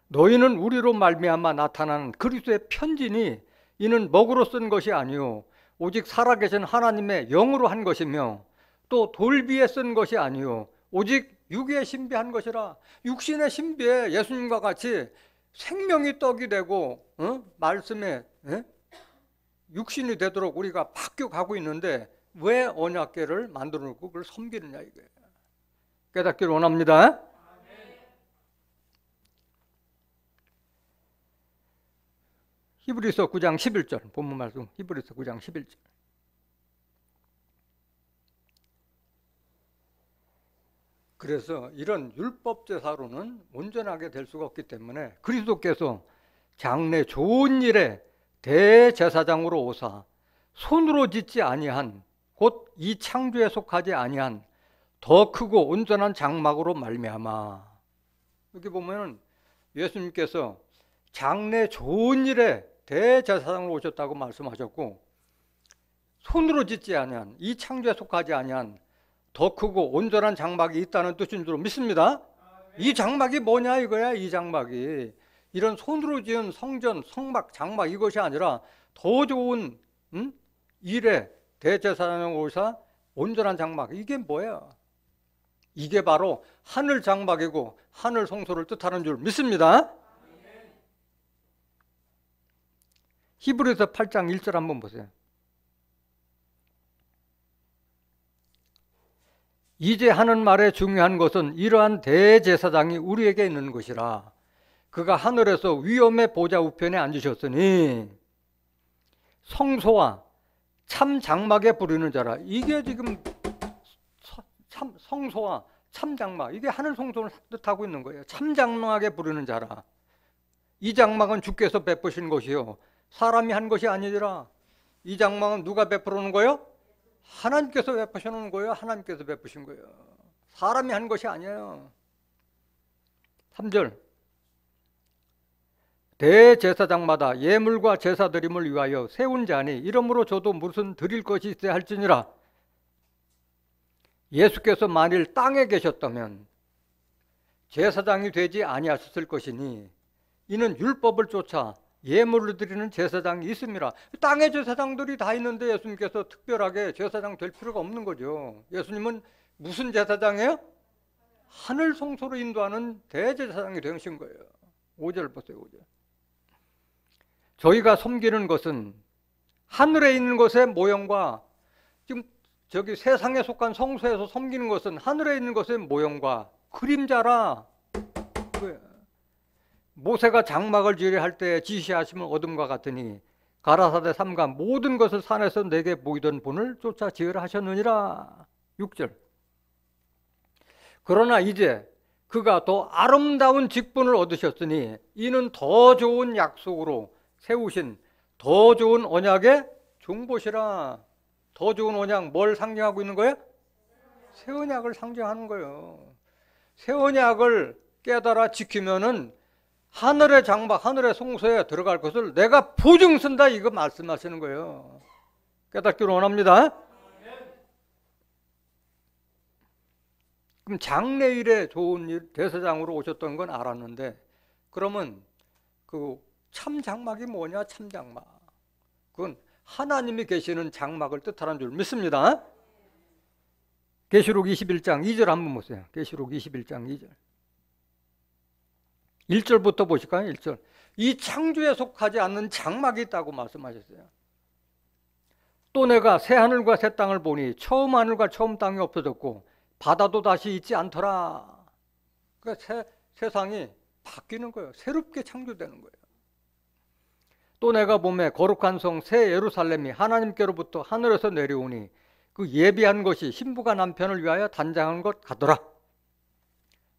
너희는 우리로 말미암아 나타나는 그리스도의 편지니 이는 먹으로 쓴 것이 아니요 오직 살아계신 하나님의 영으로 한 것이며 또 돌비에 쓴 것이 아니요 오직 육에 신비한 것이라. 육신의 신비에 예수님과 같이 생명이 떡이 되고 말씀에 육신이 되도록 우리가 바뀌어가고 있는데 왜 언약궤를 만들어 놓고 그걸 섬기느냐 이거예요. 깨닫기를 원합니다. 히브리서 9장 11절 본문 말씀 히브리서 9장 11절. 그래서 이런 율법 제사로는 온전하게 될 수가 없기 때문에 그리스도께서 장래 좋은 일에 대제사장으로 오사 손으로 짓지 아니한 곧 이 창조에 속하지 아니한 더 크고 온전한 장막으로 말미암아. 여기 보면은 예수님께서 장래 좋은 일에 대제사장으로 오셨다고 말씀하셨고 손으로 짓지 아니한 이 창조에 속하지 아니한 더 크고 온전한 장막이 있다는 뜻인 줄 믿습니다. 이 장막이 뭐냐 이거야. 이 장막이 이런 손으로 지은 성전, 성막, 장막 이것이 아니라 더 좋은 일에 대제사장으로 오사 온전한 장막. 이게 뭐야? 이게 바로 하늘 장막이고 하늘 성소를 뜻하는 줄 믿습니다. 히브리서 8장 1절 한번 보세요. 이제 하는 말의 중요한 것은 이러한 대제사장이 우리에게 있는 것이라. 그가 하늘에서 위엄의 보좌 우편에 앉으셨으니 성소와 참 장막에 부르는 자라. 이게 지금 성소와 참 장막, 이게 하늘 성소를 뜻하고 있는 거예요. 참 장막에 부르는 자라. 이 장막은 주께서 베푸신 것이요 사람이 한 것이 아니라. 이 장막은 누가 베풀어 놓은 거예요? 하나님께서 베푸셔 놓은 거예요. 하나님께서 베푸신 거예요. 사람이 한 것이 아니에요. 3절. 대제사장마다 예물과 제사 드림을 위하여 세운 자니 이러므로 저도 무슨 드릴 것이 있어야 할지니라. 예수께서 만일 땅에 계셨다면 제사장이 되지 아니하셨을 것이니 이는 율법을 쫓아 예물을 드리는 제사장이 있습니다. 땅의 제사장들이 다 있는데 예수님께서 특별하게 제사장 될 필요가 없는 거죠. 예수님은 무슨 제사장이에요? 하늘 성소로 인도하는 대제사장이 되신 거예요. 5절 보세요. 5절. 저희가 섬기는 것은 하늘에 있는 것의 모형과 지금 저기 세상에 속한 성소에서 섬기는 것은 하늘에 있는 것의 모형과 그림자라. 모세가 장막을 지으려 할 때 지시하시면 어둠과 같으니 가라사대 삼가 모든 것을 산에서 내게 보이던 분을 쫓아 지으라 하셨느니라. 6절. 그러나 이제 그가 더 아름다운 직분을 얻으셨으니 이는 더 좋은 약속으로 세우신 더 좋은 언약의 종보시라. 더 좋은 언약 뭘 상징하고 있는 거예요? 새 언약을 상징하는 거예요. 새 언약을 깨달아 지키면은 하늘의 장막, 하늘의 성소에 들어갈 것을 내가 보증 쓴다 이거 말씀하시는 거예요. 깨닫기를 원합니다. 그럼 장래일에 좋은 일 대사장으로 오셨던 건 알았는데 그러면 그 참 장막이 뭐냐? 참 장막 그건 하나님이 계시는 장막을 뜻하는 줄 믿습니다. 계시록 21장 2절 한번 보세요. 계시록 21장 2절. 1절부터 보실까요? 1절. 이 창조에 속하지 않는 장막이 있다고 말씀하셨어요. 또 내가 새 하늘과 새 땅을 보니 처음 하늘과 처음 땅이 없어졌고 바다도 다시 있지 않더라. 그러니까 세상이 바뀌는 거예요. 새롭게 창조되는 거예요. 또 내가 보매 거룩한 성 새 예루살렘이 하나님께로부터 하늘에서 내려오니 그 예비한 것이 신부가 남편을 위하여 단장한 것 같더라.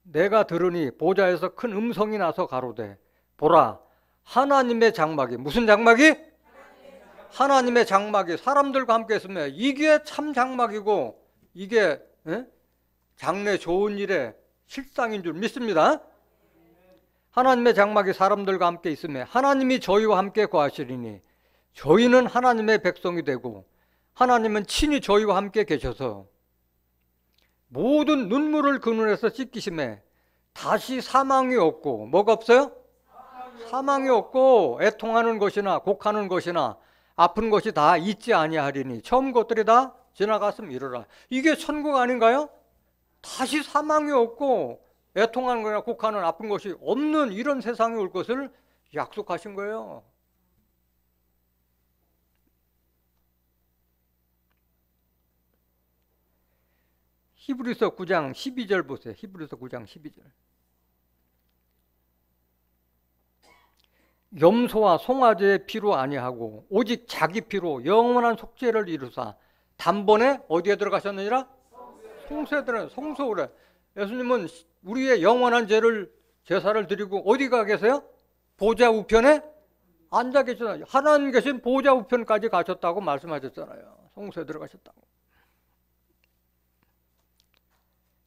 내가 들으니 보좌에서 큰 음성이 나서 가로되 보라 하나님의 장막이 무슨 장막이? 하나님의 장막이 사람들과 함께 있으면 이게 참 장막이고 이게 장래 좋은 일의 실상인 줄 믿습니다. 하나님의 장막이 사람들과 함께 있으면 하나님이 저희와 함께 거하시리니 저희는 하나님의 백성이 되고 하나님은 친히 저희와 함께 계셔서 모든 눈물을 그 눈에서 씻기심에 다시 사망이 없고 뭐가 없어요? 사망이 없고 애통하는 것이나 곡하는 것이나 아픈 것이 다 있지 아니하리니 처음 것들이 다 지나갔으면 이르라. 이게 천국 아닌가요? 다시 사망이 없고 애통하는 거나 곡하는 아픈 것이 없는 이런 세상이 올 것을 약속하신 거예요. 히브리서 9장 12절 보세요. 히브리서 9장 12절. 염소와 송아지의 피로 아니하고 오직 자기 피로 영원한 속죄를 이루사 단번에 어디에 들어가셨느니라? 성소에 들어가요. 성소래. 예수님은 우리의 영원한 제사를 드리고 어디 가 계세요? 보좌 우편에 앉아 계시잖아요. 하나님 계신 보좌 우편까지 가셨다고 말씀하셨잖아요. 성소에 들어가셨다고.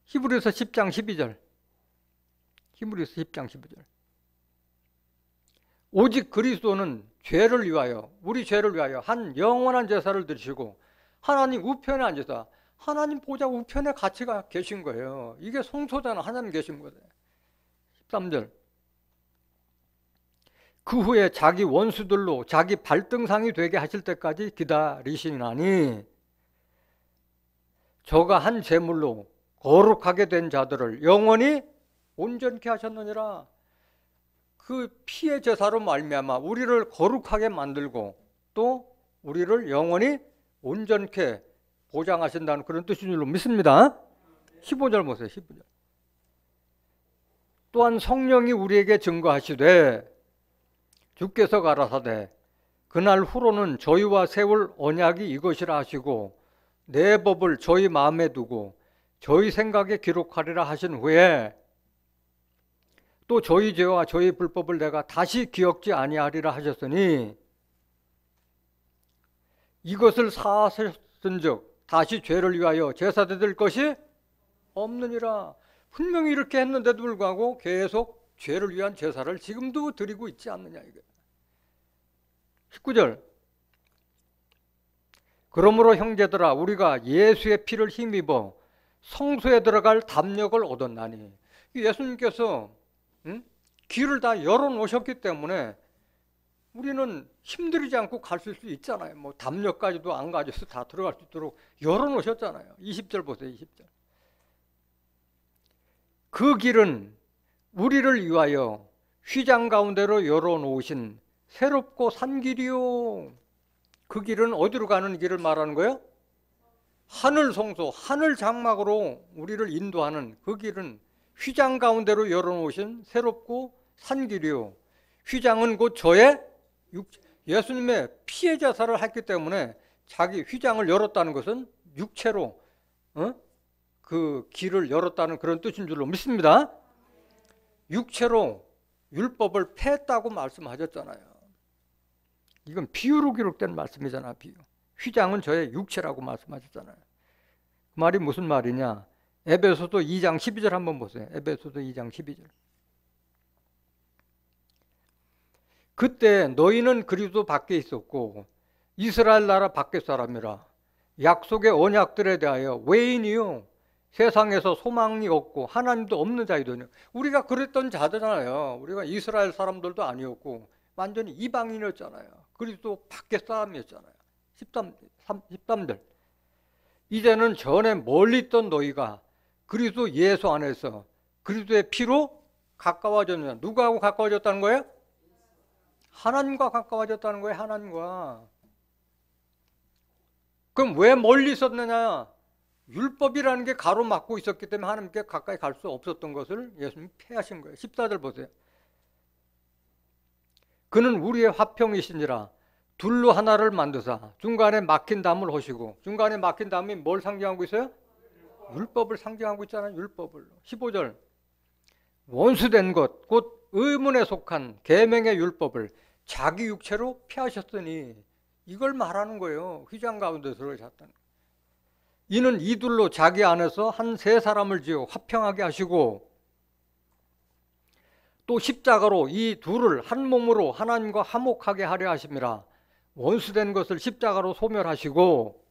히브리서 10장 12절. 히브리서 10장 12절. 오직 그리스도는 죄를 위하여 우리 죄를 위하여 한 영원한 제사를 드리시고 하나님 우편에 앉아서 하나님 보좌 우편에 같이 계신 거예요. 이게 성소잖아. 하나님 계신 거예요. 13절. 그 후에 자기 원수들로 자기 발등상이 되게 하실 때까지 기다리시나니 저가 한 제물로 거룩하게 된 자들을 영원히 온전케 하셨느니라. 그 피의 제사로 말미암아 우리를 거룩하게 만들고 또 우리를 영원히 온전케 보장하신다는 그런 뜻인 줄로 믿습니다. 15절 보세요. 15절. 또한 성령이 우리에게 증거하시되 주께서 가라사대 그날 후로는 저희와 세울 언약이 이것이라 하시고 내 법을 저희 마음에 두고 저희 생각에 기록하리라 하신 후에 또 저희 죄와 저희 불법을 내가 다시 기억지 아니하리라 하셨으니 이것을 사하셨은즉 다시 죄를 위하여 제사 드릴 것이 없느니라. 분명히 이렇게 했는데도 불구하고 계속 죄를 위한 제사를 지금도 드리고 있지 않느냐 이게. 19절. 그러므로 형제들아 우리가 예수의 피를 힘입어 성소에 들어갈 담력을 얻었나니 예수님께서 길을 다 열어놓으셨기 때문에 우리는 힘들이지 않고 갈 수 있잖아요. 뭐 담력까지도 안 가져서 다 들어갈 수 있도록 열어놓으셨잖아요. 20절 보세요. 20절. 그 길은 우리를 위하여 휘장 가운데로 열어놓으신 새롭고 산 길이요. 그 길은 어디로 가는 길을 말하는 거예요? 하늘 성소, 하늘 장막으로 우리를 인도하는 그 길은 휘장 가운데로 열어놓으신 새롭고 산 길이요. 휘장은 곧 저의 예수님의 피의 제사를 했기 때문에 자기 휘장을 열었다는 것은 육체로 그 길을 열었다는 그런 뜻인 줄로 믿습니다. 육체로 율법을 폐했다고 말씀하셨잖아요. 이건 비유로 기록된 말씀이잖아. 비유. 휘장은 저의 육체라고 말씀하셨잖아요. 그 말이 무슨 말이냐? 에베소서 2장 12절 한번 보세요. 에베소서 2장 12절. 그때 너희는 그리스도 밖에 있었고 이스라엘 나라 밖의 사람이라 약속의 언약들에 대하여 외인이요 세상에서 소망이 없고 하나님도 없는 자이더니 우리가 그랬던 자들잖아요. 우리가 이스라엘 사람들도 아니었고 완전히 이방인이었잖아요. 그리스도 밖의 사람이었잖아요. 13절. 이제는 전에 멀리 있던 너희가 그리스도 예수 안에서 그리스도의 피로 가까워졌느냐. 누구하고 가까워졌다는 거예요? 하나님과 가까워졌다는 거예요. 하나님과. 그럼 왜 멀리 있었느냐? 율법이라는 게 가로막고 있었기 때문에 하나님께 가까이 갈 수 없었던 것을 예수님이 폐하신 거예요. 14절 보세요. 그는 우리의 화평이시니라. 둘로 하나를 만드사 중간에 막힌 담을 하시고. 중간에 막힌 담이 뭘 상징하고 있어요? 율법을 상징하고 있잖아요. 율법을. 15절. 원수된 것 곧 의문에 속한 계명의 율법을 자기 육체로 폐하셨으니, 이걸 말하는 거예요. 휘장 가운데 들어가셨다는. 이는 이둘로 자기 안에서 한 세 사람을 지어 화평하게 하시고, 또 십자가로 이 둘을 한 몸으로 하나님과 화목하게 하려 하심이라. 원수된 것을 십자가로 소멸하시고,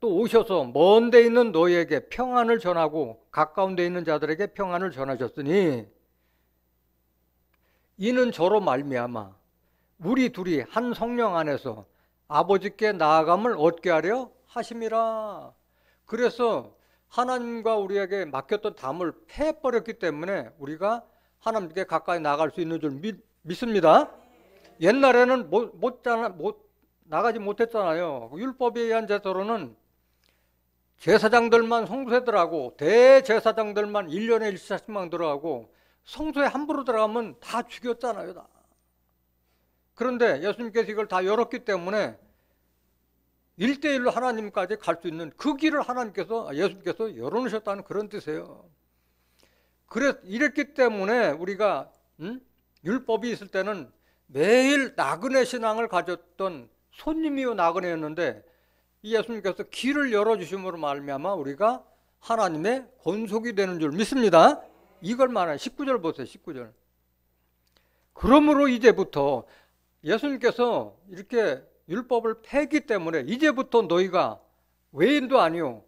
또 오셔서 먼 데 있는 너희에게 평안을 전하고 가까운 데 있는 자들에게 평안을 전하셨으니, 이는 저로 말미암아 우리 둘이 한 성령 안에서 아버지께 나아감을 얻게 하려 하심이라. 그래서 하나님과 우리에게 맡겼던 담을 패버렸기 때문에 우리가 하나님께 가까이 나갈 수 있는 줄 믿습니다. 옛날에는 못 나가지 못했잖아요. 율법에 의한 제도로는 제사장들만 성소들하고 대제사장들만 1년에 1차씩만 들어가고 성소에 함부로 들어가면 다 죽였잖아요. 다. 그런데 예수님께서 이걸 다 열었기 때문에 1대1로 하나님까지 갈 수 있는 그 길을 예수님께서 열어놓으셨다는 그런 뜻이에요. 그래서 이랬기 때문에 우리가 율법이 있을 때는 매일 나그네 신앙을 가졌던 손님이요 나그네였는데, 이 예수님께서 길을 열어주심으로 말미암아 우리가 하나님의 권속이 되는 줄 믿습니다. 이걸 말하는 19절 보세요. 19절. 그러므로 이제부터 예수님께서 이렇게 율법을 폐기 때문에 이제부터 너희가 외인도 아니요,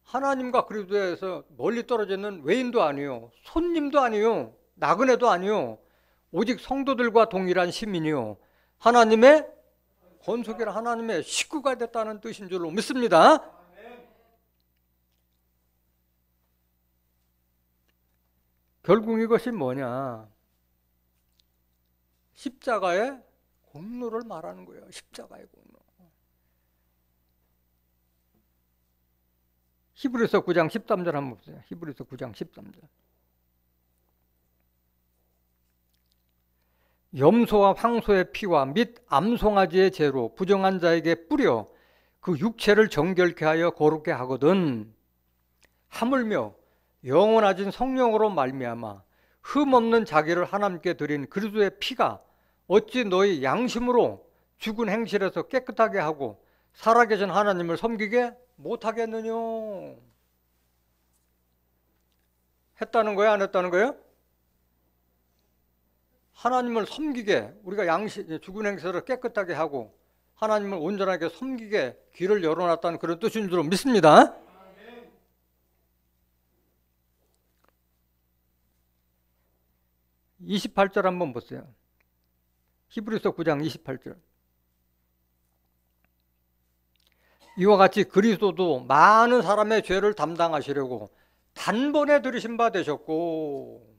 하나님과 그리스도에서 멀리 떨어져 있는 외인도 아니요, 손님도 아니요, 나그네도 아니요, 오직 성도들과 동일한 시민이요, 하나님의 권속이라 하나님의 식구가 됐다는 뜻인 줄로 믿습니다. 결국 이것이 뭐냐? 십자가의 공로를 말하는 거예요. 십자가의 공로. 히브리서 9장 13절 한번 보세요. 히브리서 9장 13절. 염소와 황소의 피와 및 암송아지의 죄로 부정한 자에게 뿌려 그 육체를 정결케 하여 거룩게 하거든, 하물며 영원하신 성령으로 말미암아 흠없는 자기를 하나님께 드린 그리스도의 피가 어찌 너희 양심으로 죽은 행실에서 깨끗하게 하고 살아계신 하나님을 섬기게 못하겠느냐? 했다는 거예요? 안 했다는 거예요? 하나님을 섬기게, 우리가 죽은 행실을 깨끗하게 하고 하나님을 온전하게 섬기게 길을 열어놨다는 그런 뜻인 줄 믿습니다. 28절 한번 보세요. 히브리서 9장 28절. 이와 같이 그리스도도 많은 사람의 죄를 담당하시려고 단번에 들이신 바 되셨고,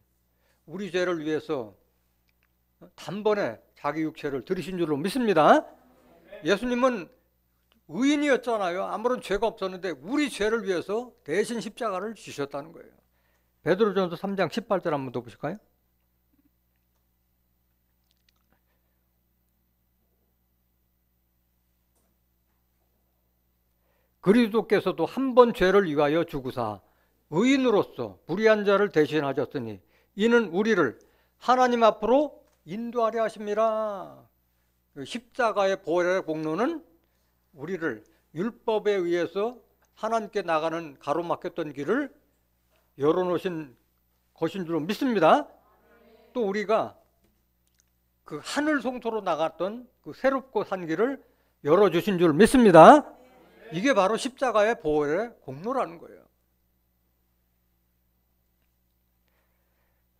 우리 죄를 위해서 단번에 자기 육체를 들이신 줄로 믿습니다. 예수님은 의인이었잖아요. 아무런 죄가 없었는데 우리 죄를 위해서 대신 십자가를 지셨다는 거예요. 베드로전서 3장 18절 한번 더 보실까요? 그리스도께서도 한 번 죄를 위하여 죽으사 의인으로서 불의한 자를 대신하셨으니 이는 우리를 하나님 앞으로 인도하려 하심이라. 십자가의 보혈의 공로는 우리를 율법에 의해서 하나님께 나가는 가로막혔던 길을 열어놓으신 것인 줄 믿습니다. 또 우리가 그 하늘 성소로 나갔던 그 새롭고 산 길을 열어주신 줄 믿습니다. 이게 바로 십자가의 보혈의 공로라는 거예요.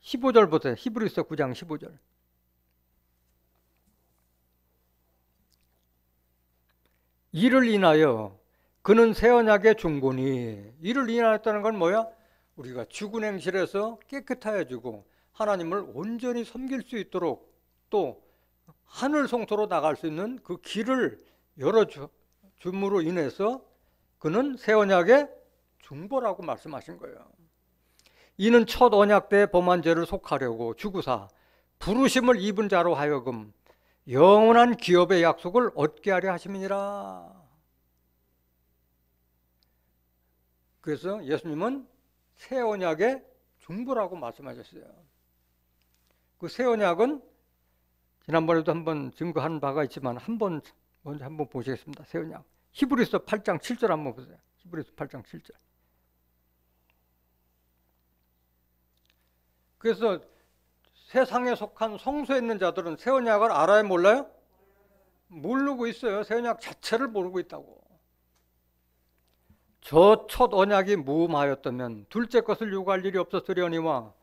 15절 보세요. 히브리서 9장 15절. 이를 인하여 그는 새 언약의 중보니. 이를 인하였다는 건 뭐야? 우리가 죽은 행실에서 깨끗하여지고 하나님을 온전히 섬길 수 있도록 또 하늘 성소로 나갈 수 있는 그 길을 열어줌으로 인해서 그는 새 언약의 중보라고 말씀하신 거예요. 이는 첫 언약 때 범한 죄를 속하려고 주구사 부르심을 입은 자로 하여금 영원한 기업의 약속을 얻게 하려 하심이니라. 그래서 예수님은 새 언약의 중보라고 말씀하셨어요. 그 새 언약은 지난번에도 한번 증거한 바가 있지만 먼저 한번 보시겠습니다. 새 언약. 히브리서 8장 7절 한번 보세요. 히브리서 8장 7절. 그래서 세상에 속한 성소에 있는 자들은 새 언약을 알아요, 몰라요? 모르고 있어요. 새 언약 자체를 모르고 있다고. 저 첫 언약이 무음하였다면 둘째 것을 요구할 일이 없었으려니와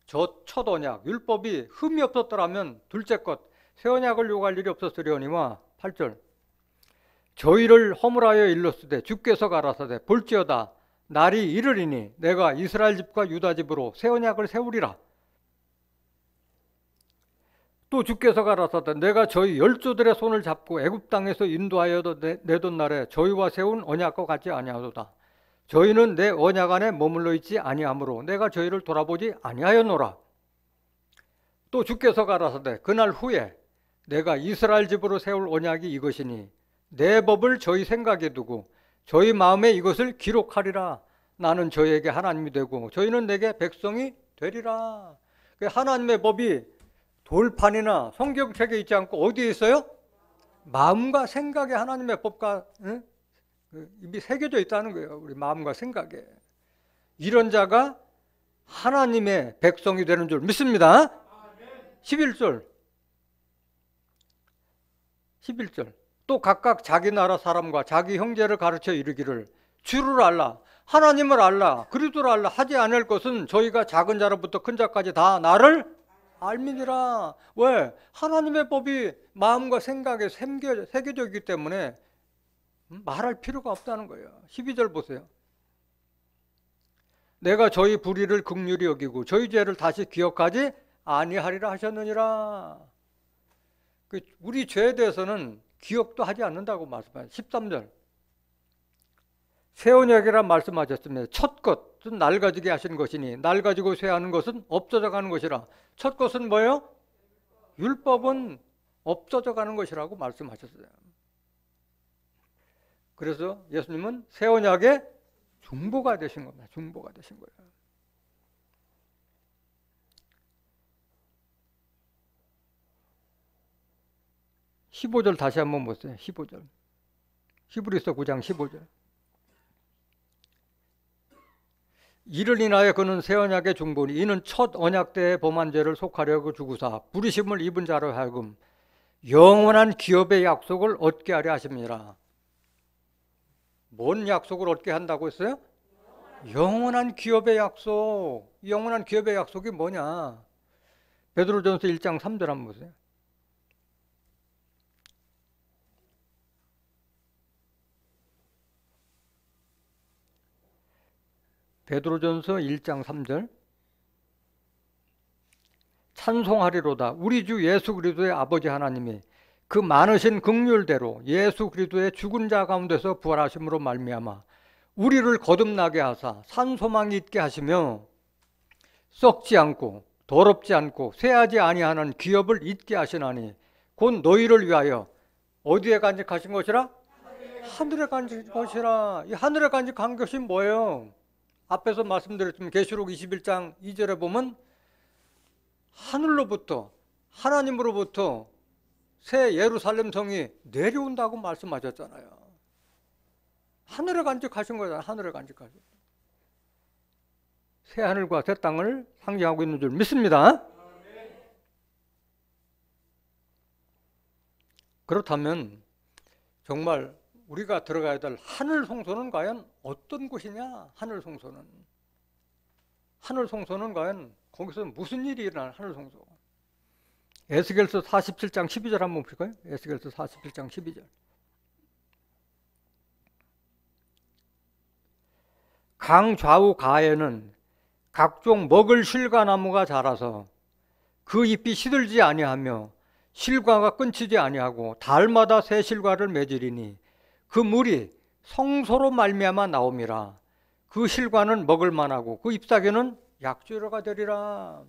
저 첫 언약, 율법이 흠이 없었더라면 둘째 것, 새 언약을 요구할 일이 없었으려니와 8절. 저희를 허물하여 일렀으되 주께서 가라사대 볼지어다 날이 이르리니 내가 이스라엘 집과 유다 집으로 새 언약을 세우리라. 또 주께서 가라사대 내가 저희 열조들의 손을 잡고 애굽 땅에서 인도하여 내던 날에 저희와 세운 언약과 같지 아니하도다. 저희는 내 언약 안에 머물러 있지 아니하므로 내가 저희를 돌아보지 아니하였노라. 또 주께서 가라사대 그날 후에 내가 이스라엘 집으로 세울 언약이 이것이니 내 법을 저희 생각에 두고 저희 마음에 이것을 기록하리라. 나는 저희에게 하나님이 되고 저희는 내게 백성이 되리라. 하나님의 법이 돌판이나 성경책에 있지 않고 어디에 있어요? 마음과 생각에 하나님의 법과 이미 새겨져 있다는 거예요. 우리 마음과 생각에. 이런 자가 하나님의 백성이 되는 줄 믿습니다. 11절. 또 각각 자기 나라 사람과 자기 형제를 가르쳐 이르기를 주를 알라 하나님을 알라 그리스도를 알라 하지 않을 것은 저희가 작은 자로부터 큰 자까지 다 나를 알미니라. 왜? 하나님의 법이 마음과 생각에 새겨져 있기 때문에 말할 필요가 없다는 거예요. 12절 보세요. 내가 저희 불의를 긍휼히 여기고 저희 죄를 다시 기억하지 아니하리라 하셨느니라. 우리 죄에 대해서는 기억도 하지 않는다고 말씀하셨어요. 13절. 새 언약이라 말씀하셨습니다. 첫 것은 낡아지게 하신 것이니 낡아지고 쇠하는 것은 없어져 가는 것이라. 첫 것은 뭐예요? 율법은 없어져 가는 것이라고 말씀하셨어요. 그래서 예수님은 새 언약의 중보가 되신 겁니다. 중보가 되신 거예요. (15절) 다시 한번 보세요. 15절. 히브리서 9장 15절. 이를 인하여 그는 새 언약의 중보니 이는 첫 언약 때의 범한 죄를 속하려고 주구사 부르심을 입은 자로 하여금 영원한 기업의 약속을 얻게 하려 하십니다. 뭔 약속을 얻게 한다고 했어요? 영원한 기업의 약속. 영원한 기업의 약속이 뭐냐? 베드로전서 1장 3절 한번 보세요. 베드로전서 1장 3절. 찬송하리로다 우리 주 예수 그리스도의 아버지 하나님이 그 많으신 긍휼대로 예수 그리스도의 죽은 자 가운데서 부활하심으로 말미암아 우리를 거듭나게 하사 산 소망이 있게 하시며 썩지 않고 더럽지 않고 쇠하지 아니하는 기업을 잊게 하시나니 곧 너희를 위하여 어디에 간직하신 것이라? 하늘에 간직한 것이라. 이 하늘에 간직한 것이 뭐예요? 앞에서 말씀드렸지만 계시록 21장 2절에 보면 하늘로부터 하나님으로부터 새 예루살렘 성이 내려온다고 말씀하셨잖아요. 하늘에 간직하신 거잖아요. 하늘에 간직하신. 새 하늘과 새 땅을 상징하고 있는 줄 믿습니다. 그렇다면 정말 우리가 들어가야 될 하늘 성소는 과연 어떤 곳이냐? 하늘 성소는 과연 거기서 무슨 일이 일어나는 하늘 성소? 에스겔서 47장 12절 한번 볼까요? 에스겔서 47장 12절. 강 좌우 가에는 각종 먹을 실과나무가 자라서 그 잎이 시들지 아니하며 실과가 끊치지 아니하고 달마다 새 실과를 맺으리니 그 물이 성소로 말미암아 나옴이라. 그 실과는 먹을 만하고 그 잎사귀는 약주로가 되리라.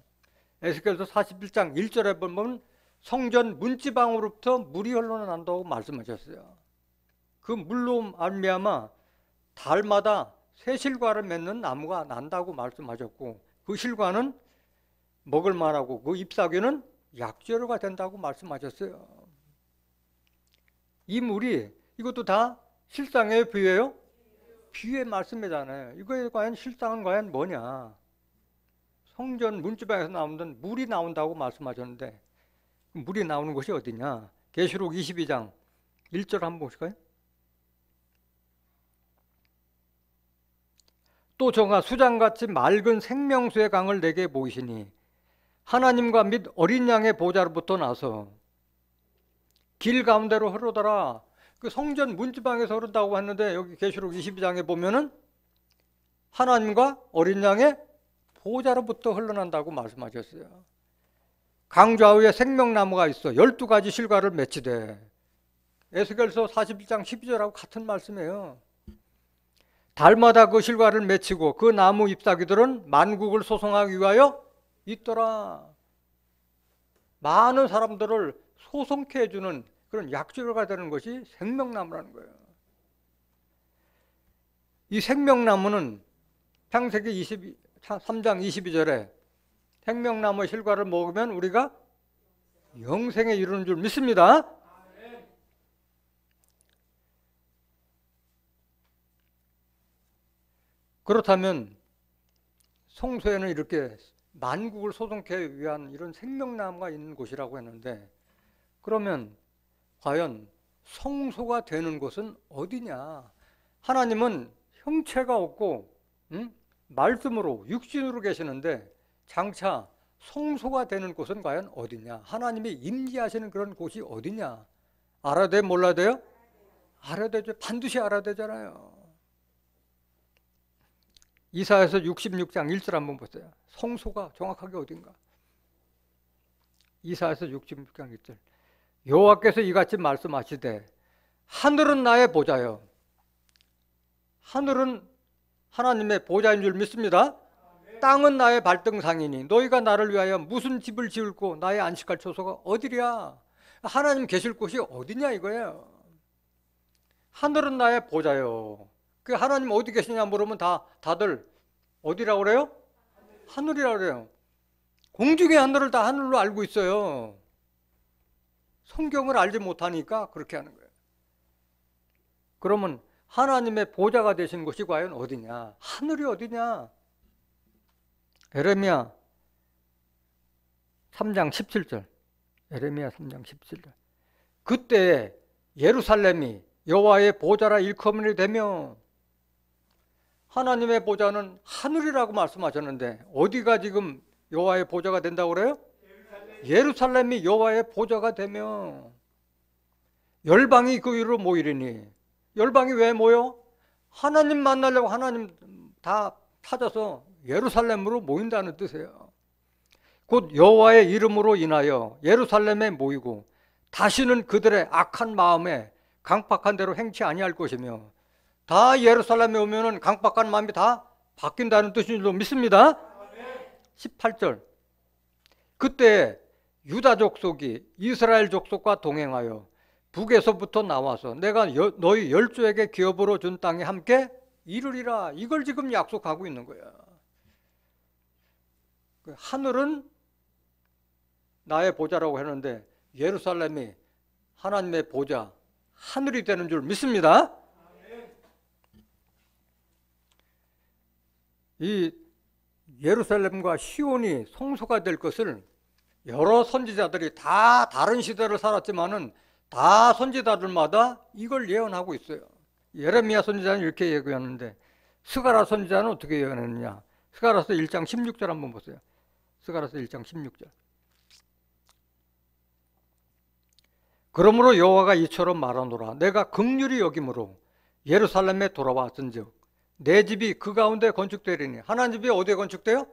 에스겔서 41장 1절에 보면 성전 문지방으로부터 물이 흘러난다고 말씀하셨어요. 그 물로 말미암아 달마다 새 실과를 맺는 나무가 난다고 말씀하셨고, 그 실과는 먹을 만하고 그 잎사귀는 약재료가 된다고 말씀하셨어요. 이 물이, 이것도 다 실상의 비유예요? 비유의 말씀이잖아요. 이거에 과연 실상은 과연 뭐냐? 성전 문지방에서 나오는 물이 나온다고 말씀하셨는데 물이 나오는 곳이 어디냐? 계시록 22장 1절 한번 보실까요? 또 저가 수장같이 맑은 생명수의 강을 내게 보이시니 하나님과 및 어린 양의 보좌로부터 나서 길 가운데로 흐르더라. 그 성전 문지방에서 흐른다고 했는데 여기 계시록 22장에 보면은 하나님과 어린 양의 보좌로부터 흘러난다고 말씀하셨어요. 강 좌우에 생명나무가 있어 12가지 실과를 맺히되, 에스겔서 41장 12절하고 같은 말씀이에요. 달마다 그 실과를 맺히고 그 나무 잎사귀들은 만국을 소송하기 위하여 있더라. 많은 사람들을 소송케 해주는 그런 약재료가 되는 것이 생명나무라는 거예요. 이 생명나무는 창세기 3장 22절에 생명나무 실과를 먹으면 우리가 영생에 이르는 줄 믿습니다. 그렇다면 성소에는 이렇게 만국을 소송케 위한 이런 생명나무가 있는 곳이라고 했는데, 그러면 과연 성소가 되는 곳은 어디냐? 하나님은 형체가 없고 말씀으로 육신으로 계시는데 장차 성소가 되는 곳은 과연 어디냐? 하나님이 임재하시는 그런 곳이 어디냐? 알아야 돼요? 몰라야 돼요? 알아야 되죠. 반드시 알아야 되잖아요. 이사야서 66장 1절 한번 보세요. 성소가 정확하게 어딘가? 이사야서 66장 1절. 여호와께서 이같이 말씀하시되 하늘은 나의 보좌요. 하늘은 하나님의 보좌인 줄 믿습니다. 땅은 나의 발등상이니 너희가 나를 위하여 무슨 집을 지을고 나의 안식할 처소가 어디랴? 하나님 계실 곳이 어디냐 이거예요. 하늘은 나의 보좌요. 그 하나님 어디 계시냐 물으면 다들 어디라고 그래요? 하늘이라고 그래요. 공중의 하늘을 다 하늘로 알고 있어요. 성경을 알지 못하니까 그렇게 하는 거예요. 그러면 하나님의 보좌가 되신 곳이 과연 어디냐? 하늘이 어디냐? 에레미야 3장 17절. 에레미야 3장 17절. 그때 예루살렘이 여호와의 보좌라 일컬음이 되며, 하나님의 보좌는 하늘이라고 말씀하셨는데 어디가 지금 여호와의 보좌가 된다고 그래요? 예루살렘이 여호와의 보좌가 되며 열방이 그 위로 모이리니. 열방이 왜 모여? 하나님 만나려고 하나님 다 찾아서 예루살렘으로 모인다는 뜻이에요. 곧 여호와의 이름으로 인하여 예루살렘에 모이고 다시는 그들의 악한 마음에 강팍한 대로 행치 아니할 것이며, 다 예루살렘에 오면은 강팍한 마음이 다 바뀐다는 뜻인 줄 믿습니다. 18절. 그때 유다 족속이 이스라엘 족속과 동행하여 북에서부터 나와서 내가 너희 열조에게 기업으로 준 땅에 함께 이르리라. 이걸 지금 약속하고 있는 거야. 하늘은 나의 보좌라고 했는데 예루살렘이 하나님의 보좌, 하늘이 되는 줄 믿습니다. 이 예루살렘과 시온이 성소가 될 것을 여러 선지자들이 다 다른 시대를 살았지만은 다 선지자들마다 이걸 예언하고 있어요. 예레미야 선지자는 이렇게 예언했는데 스가랴 선지자는 어떻게 예언했느냐? 스가랴서 1장 16절 한번 보세요. 스가랴서 1장 16절. 그러므로 여호와가 이처럼 말하노라. 내가 긍휼히 여김으로 예루살렘에 돌아왔은즉 내 집이 그 가운데 건축되리니. 하나님 집이 어디에 건축돼요?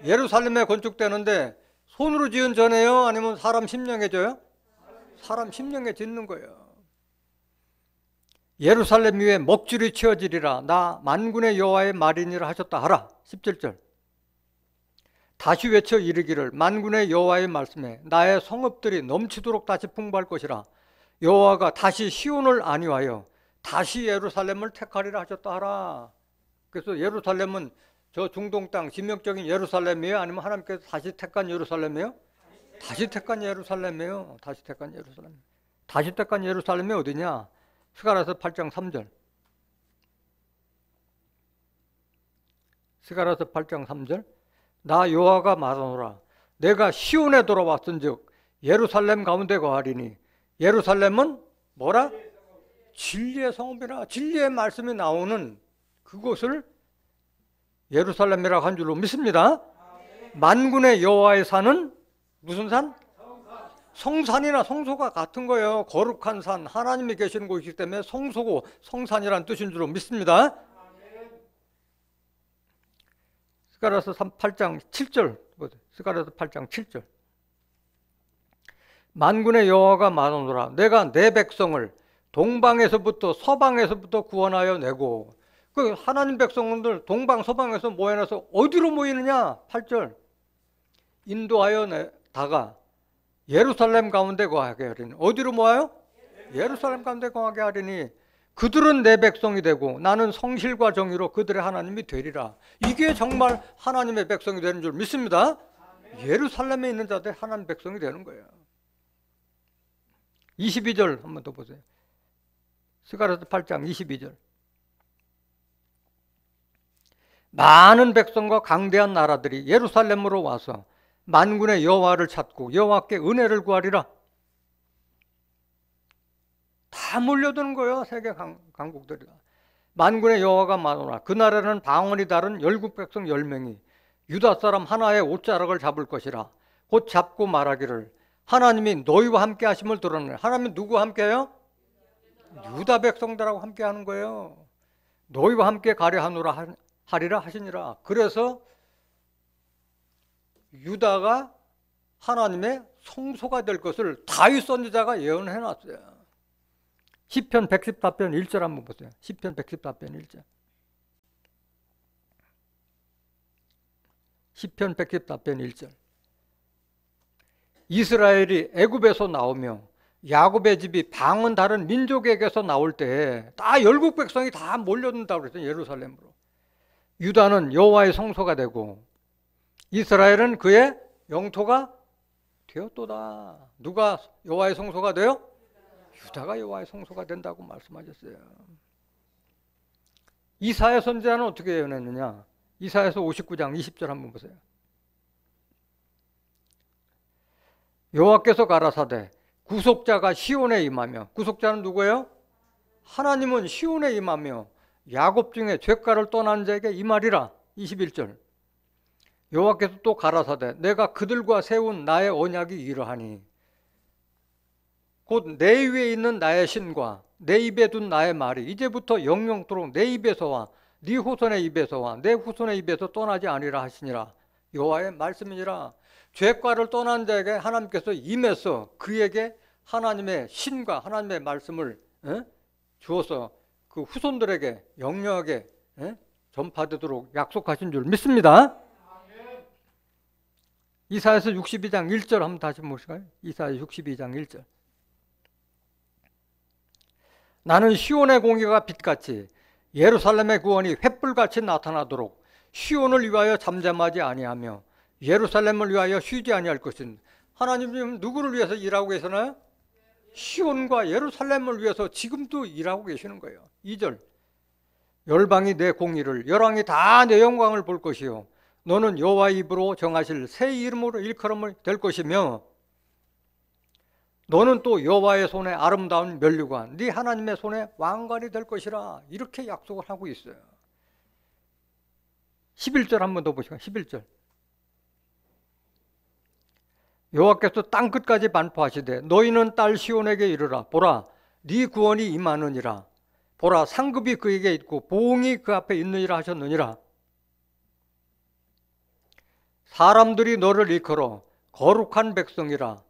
예루살렘에 건축되는데 손으로 지은 전에요? 아니면 사람 심령에 져요? 사람 심령에 짓는 거예요. 예루살렘 위에 먹줄이 치어지리라. 나 만군의 여호와의 말이니라 하셨다 하라. 17절. 다시 외쳐 이르기를 만군의 여호와의 말씀에 나의 성읍들이 넘치도록 다시 풍부할 것이라. 여호와가 다시 시온을 안위하여 다시 예루살렘을 택하리라 하셨다 하라. 그래서 예루살렘은 저 중동 땅 지명적인 예루살렘이에요? 아니면 하나님께서 다시 택한 예루살렘이에요? 다시 택한 예루살렘이에요. 다시 택한 예루살렘. 다시 택한 예루살렘이 어디냐? 스가랴서 8장 3절. 스가랴서 8장 3절. 나 여호와가 말하노라. 내가 시온에 돌아왔은즉 예루살렘 가운데 거하리니. 예루살렘은 뭐라? 진리의 성읍이라. 진리의 말씀이 나오는 그곳을 예루살렘이라고 한 줄로 믿습니다. 만군의 여호와의 산은 무슨 산? 성산이나 성소가 같은 거예요. 거룩한 산, 하나님이 계시는 곳이기 때문에 성소고 성산이라는 뜻인 줄로 믿습니다. 스가랴서 8장 7절. 스가랴서 8장 7절. 만군의 여호와가 말하노라. 내가 내 백성을 동방에서부터 서방에서부터 구원하여 내고. 그 하나님 백성들 동방 서방에서 모여나서 어디로 모이느냐? 8절. 인도하여 다가 예루살렘 가운데 거하게 하리니. 어디로 모아요? 예루살렘 가운데 거하게 하리니. 그들은 내 백성이 되고 나는 성실과 정의로 그들의 하나님이 되리라. 이게 정말 하나님의 백성이 되는 줄 믿습니다. 예루살렘에 있는 자들 하나님 백성이 되는 거예요. 22절 한 번 더 보세요. 스가랴서 8장 22절. 많은 백성과 강대한 나라들이 예루살렘으로 와서 만군의 여호와를 찾고 여호와께 은혜를 구하리라. 다 몰려드는 거예요. 세계 강국들이. 만군의 여호와가 말하노라. 그날에는 방언이 다른 열국 백성 10명이 유다 사람 하나의 옷자락을 잡을 것이라. 곧 잡고 말하기를 하나님이 너희와 함께 하심을 들었네. 하나님이 누구와 함께 해요? 유다 백성들하고 함께 하는 거예요. 너희와 함께 가려 하리라 하시니라. 그래서 유다가 하나님의 성소가 될 것을 다윗 선지자가 예언해 놨어요. 시편 114편 1절 한번 보세요. 시편 114편 1절. 시편 114편 1절. 이스라엘이 애굽에서 나오며 야곱의 집이 방언 다른 민족에게서 나올 때 다 열국 백성이 다 몰려든다고 그랬어요. 예루살렘으로. 유다는 여호와의 성소가 되고 이스라엘은 그의 영토가 되었도다. 누가 여호와의 성소가 돼요? 유다가 여호와의 성소가 된다고 말씀하셨어요. 이사야 선지자는 어떻게 예언했느냐? 이사야서 59장 20절 한번 보세요. 여호와께서 가라사대 구속자가 시온에 임하며. 구속자는 누구예요? 하나님은 시온에 임하며 야곱 중에 죄가를 떠난 자에게 임하리라. 21절. 여호와께서 또 가라사대 내가 그들과 세운 나의 언약이 이러하니 곧 내 위에 있는 나의 신과 내 입에 둔 나의 말이 이제부터 영영토록 내 입에서와 네 후손의 입에서와 내 후손의 입에서 떠나지 아니라 하시니라. 여호와의 말씀이니라. 죄과를 떠난 자에게 하나님께서 임해서 그에게 하나님의 신과 하나님의 말씀을 주어서 그 후손들에게 영영하게 전파되도록 약속하신 줄 믿습니다. 이사야서 62장 1절 한번 다시 보실까요? 이사야 62장 1절. 나는 시온의 공의가 빛같이 예루살렘의 구원이 횃불같이 나타나도록 시온을 위하여 잠잠하지 아니하며 예루살렘을 위하여 쉬지 아니할 것은. 하나님은 누구를 위해서 일하고 계시나요? 시온과 예루살렘을 위해서 지금도 일하고 계시는 거예요. 2절. 열방이 내 공의를 열왕이 다 내 영광을 볼 것이요 너는 여호와의 입으로 정하실 새 이름으로 일컬음을 될 것이며 너는 또 여호와의 손에 아름다운 면류관 네 하나님의 손에 왕관이 될 것이라. 이렇게 약속을 하고 있어요. 11절 한번 더 보시죠. 11절. 여호와께서 땅끝까지 반포하시되 너희는 딸 시온에게 이르라. 보라 네 구원이 임하느니라. 보라, 상급이 그에게 있고 보응이 그 앞에 있느니라 하셨느니라. 사람들이 너를 일컬어 거룩한 백성이라,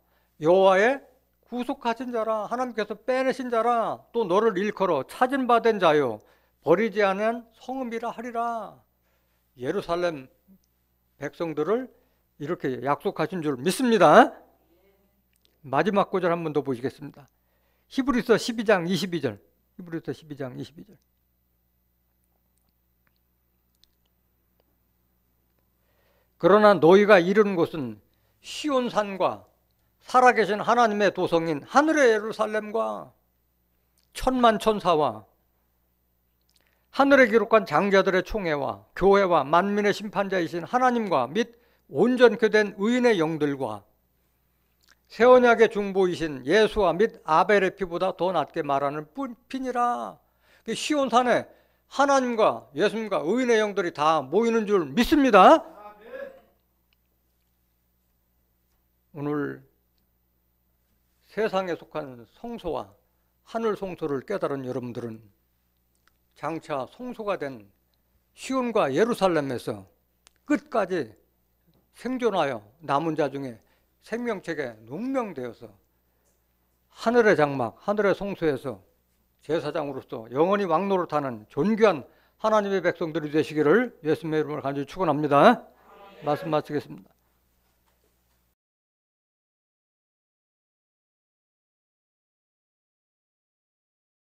여호와의 구속하신 자라, 하나님께서 빼내신 자라, 또 너를 일컬어 찾은 바 된 자요 버리지 않은 성읍이라 하리라. 예루살렘 백성들을 이렇게 약속하신 줄 믿습니다. 마지막 구절 한 번 더 보시겠습니다. 히브리서 12장 22절. 히브리서 12장 22절. 그러나 너희가 이르는 곳은 시온산과 살아계신 하나님의 도성인 하늘의 예루살렘과 천만 천사와 하늘에 기록한 장자들의 총회와 교회와 만민의 심판자이신 하나님과 및 온전케 된 의인의 영들과 새 언약의 중보이신 예수와 및 아벨의 피보다 더 낫게 말하는 뿐이라. 시온산에 하나님과 예수님과 의인의 영들이 다 모이는 줄 믿습니다. 오늘 세상에 속한 성소와 하늘 성소를 깨달은 여러분들은 장차 성소가 된 시온과 예루살렘에서 끝까지 생존하여 남은 자 중에 생명책에 농명되어서 하늘의 장막, 하늘의 성소에서 제사장으로서 영원히 왕노릇하는 존귀한 하나님의 백성들이 되시기를 예수님의 이름으로 간절히 축원합니다. 말씀 마치겠습니다.